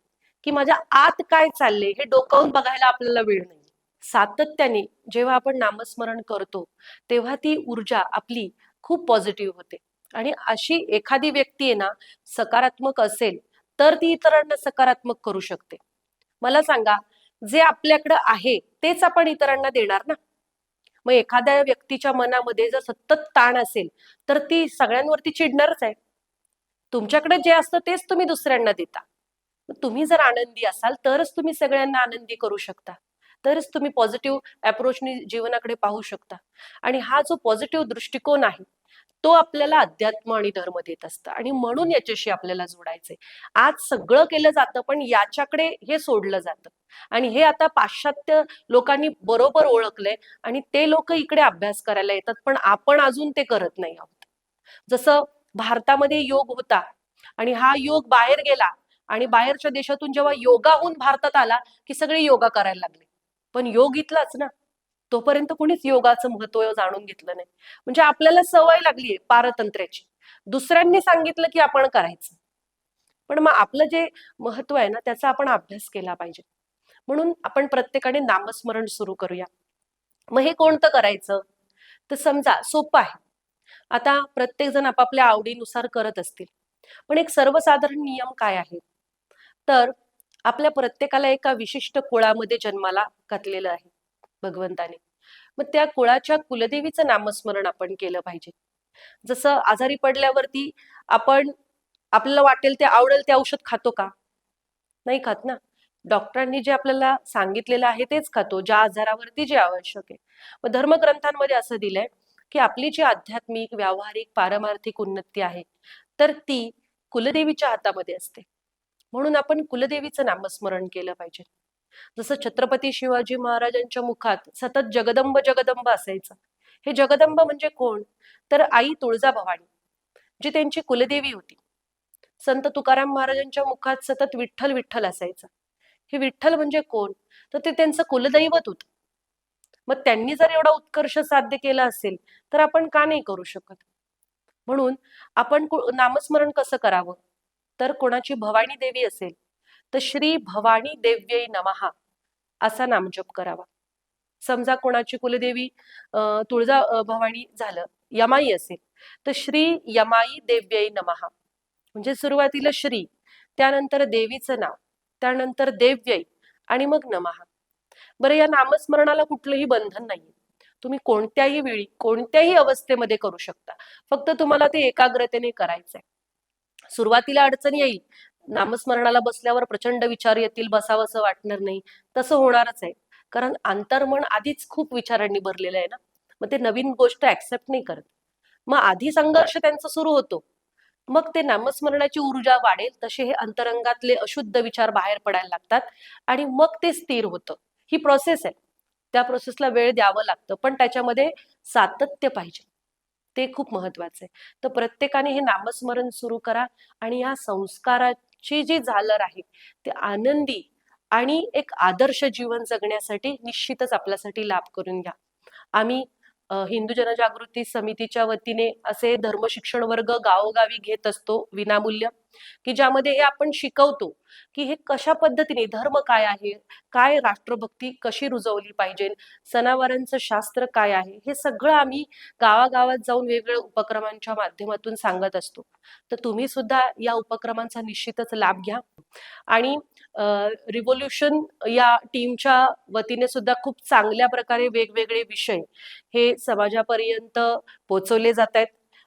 की माझ्या आत काय चाललंय हे डोकावून बघायला आपल्याला वेळ नाही. सातत्याने जेव्हा आपण नामस्मरण करतो, तेव्हा ती ऊर्जा आपली खूप पॉझिटिव्ह होते. आणि अशी एखादी व्यक्ती आहे ना, सकारात्मक असेल तर ती इतरांना सकारात्मक करू शकते. मला सांगा, जे आपल्याकडे आहे तेच आपण इतरांना देणार ना. मग एखाद्या व्यक्तीच्या मनामध्ये जर सतत ताण असेल, तर ती सगळ्यांवरती चिडणारच आहे. तुमच्याकडे जे असतं तेच तुम्ही दुसऱ्यांना देता. तुम्ही जर आनंदी असाल तरच तुम्ही सगळ्यांना आनंदी करू शकता, तरच तुम्ही पॉझिटिव्ह अप्रोचनी जीवनाकडे पाहू शकता. आणि हा जो पॉझिटिव्ह दृष्टिकोन आहे, तो आपल्याला अध्यात्म आणि धर्म देत असतं, आणि म्हणून याच्याशी आपल्याला जोडायचंय. आज सगळं केलं जातं, पण याच्याकडे हे सोडलं जातं. आणि हे आता पाश्चात्य लोकांनी बरोबर ओळखलंय, आणि ते लोक इकडे अभ्यास करायला येतात, पण आपण अजून ते करत नाही आहोत. जसं भारतामध्ये योग होता, आणि हा योग बाहेर गेला, आणि बाहेरच्या देशातून जेव्हा योगाहून भारतात आला, की सगळे योगा करायला लागले. पण योग इथलाच ना. तोपर्यंत कोणीच योगाचं महत्व जाणून घेतलं नाही. म्हणजे आपल्याला सवय लागलीये पारतंत्र्याची. दुसऱ्यांनी सांगितलं की आपण करायचं. पण मग आपलं जे महत्व आहे ना, त्याचा आपण अभ्यास केला पाहिजे. म्हणून आपण प्रत्येकाने नामस्मरण सुरू करूया. मग हे कोणतं करायचं? तर समजा सोपं आहे. आता प्रत्येक जण आपापल्या आवडीनुसार करत असतील, पण एक सर्वसाधारण नियम काय आहे? तर आपल्या प्रत्येकाला एका विशिष्ट कुळामध्ये जन्माला घातलेलं आहे भगवंताने. मग त्या कुळाच्या कुलदेवीचं नामस्मरण आपण केलं पाहिजे. जसं आजारी पडल्यावरती आपण, आपल्याला वाटेल ते आवडेल ते औषध खातो का? नाही खात ना. डॉक्टरांनी जे आपल्याला सांगितलेलं आहे तेच खातो, ज्या आजारावरती जे आवश्यक आहे. मग धर्मग्रंथांमध्ये असं दिलंय की आपली जी आध्यात्मिक, व्यावहारिक, पारमार्थिक उन्नती आहे, तर ती कुलदेवीच्या हातामध्ये असते. म्हणून आपण कुलदेवीचं नामस्मरण केलं पाहिजे. जसं छत्रपती शिवाजी महाराजांच्या मुखात सतत जगदंब जगदंब असायचं. हे जगदंब म्हणजे कोण? तर आई तुळजाभवानी, जी त्यांची कुलदेवी होती. संत तुकाराम महाराजांच्या मुखात सतत विठ्ठल विठ्ठल असायचं. हे विठ्ठल म्हणजे कोण? तर ते त्यांचं कुलदैवत होतं. मग त्यांनी जर एवढा उत्कर्ष साध्य केला असेल, तर आपण का नाही करू शकत? म्हणून आपण नामस्मरण कसं करावं? तर कोणाची भवानी देवी असेल, तर श्री भवानी देव्यै नमः असा नामजप करावा. समजा कोणाची कुलदेवी तुळजा भवानी झालं, यमाई असेल, तर श्री यमाई देव्यै नमः, म्हणजे सुरुवातीला श्री, त्यानंतर देवीचं नाव, त्यानंतर देव्यै, आणि मग नमः. बरं, या नामस्मरणाला कुठलंही बंधन नाही. तुम्ही कोणत्याही वेळी, कोणत्याही अवस्थेमध्ये करू शकता. फक्त तुम्हाला ते एकाग्रतेने करायचंय. सुरुवातीला अडचण येईल. नामस्मरणाला बसल्यावर प्रचंड विचार येतील, बसावंसं वाटणार नाही. तसं होणारच आहे. कारण अंतर्मन आधीच खूप विचारांनी भरलेलं आहे ना. मग ते नवीन गोष्ट ऍक्सेप्ट नाही करत. मग आधी संघर्ष त्यांचा सुरू होतो. मग ते नामस्मरणाची ऊर्जा वाढेल तसे हे अंतरंगातले अशुद्ध विचार बाहेर पडायला लागतात, आणि मग ते स्थिर होतं. ही प्रोसेस आहे. त्या प्रोसेसला वेळ द्यावं लागतं, पण त्याच्यामध्ये सातत्य पाहिजे. ते खूप महत्वाचं आहे. तर प्रत्येकाने हे नामस्मरण सुरू करा, आणि या संस्काराची जी झालर आहे ते आनंदी आणि एक आदर्श जीवन जगण्यासाठी निश्चितच आपल्यासाठी लाभ करून घ्या. आम्ही हिंदू जनजागृती समितीच्या वतीने असे धर्मशिक्षण वर्ग गावोगावी घेत असतो विनामूल्य, की ज्यामध्ये हे आपण शिकवतो की हे कशा पद्धतीने धर्म काय आहे, काय राष्ट्रभक्ती कशी रुजवली पाहिजे, सणावारांचं शास्त्र काय आहे, हे सगळं आम्ही गावागावात जाऊन वेगवेगळ्या उपक्रमांच्या माध्यमातून सांगत असतो. तर तुम्ही सुद्धा या उपक्रमांचा निश्चितच लाभ घ्या. आणि रिव्होल्युशन या टीमच्या वतीने सुद्धा खूप चांगल्या प्रकारे वेगवेगळे विषय हे समाजापर्यंत पोहोचवले जात आहेत.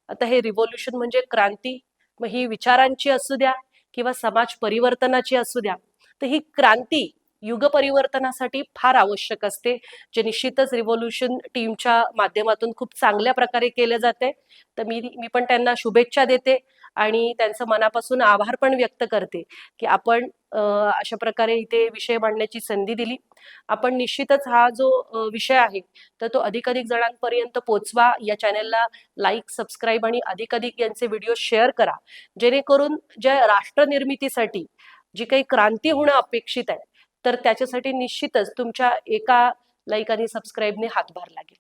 आता हे रिव्होल्युशन म्हणजे क्रांती, मग ही विचारांची असू द्या किंवा समाज परिवर्तनाची असू द्या, तर ही क्रांती युग परिवर्तनासाठी फार आवश्यक असते, जे निश्चितच रिव्होल्युशन टीमच्या माध्यमातून खूप चांगल्या प्रकारे केले जाते. तर मी पण त्यांना शुभेच्छा देते, आणि त्यांचं मनापासून आभार पण व्यक्त करते की आपण अशा प्रकारे इथे विषय मांडण्याची संधी दिली. आपण निश्चितच हा जो विषय आहे तर तो अधिकाधिक जणांपर्यंत पोहोचवा. या चॅनलला लाईक, सबस्क्राईब आणि अधिकाधिक यांचे व्हिडिओ शेअर करा, जेणेकरून ज्या राष्ट्र निर्मितीसाठी जी काही क्रांती होणं अपेक्षित आहे तर त्याच्यासाठी निश्चितच तुमच्या एका लाईक आणि सबस्क्राईबने हातभार लागेल.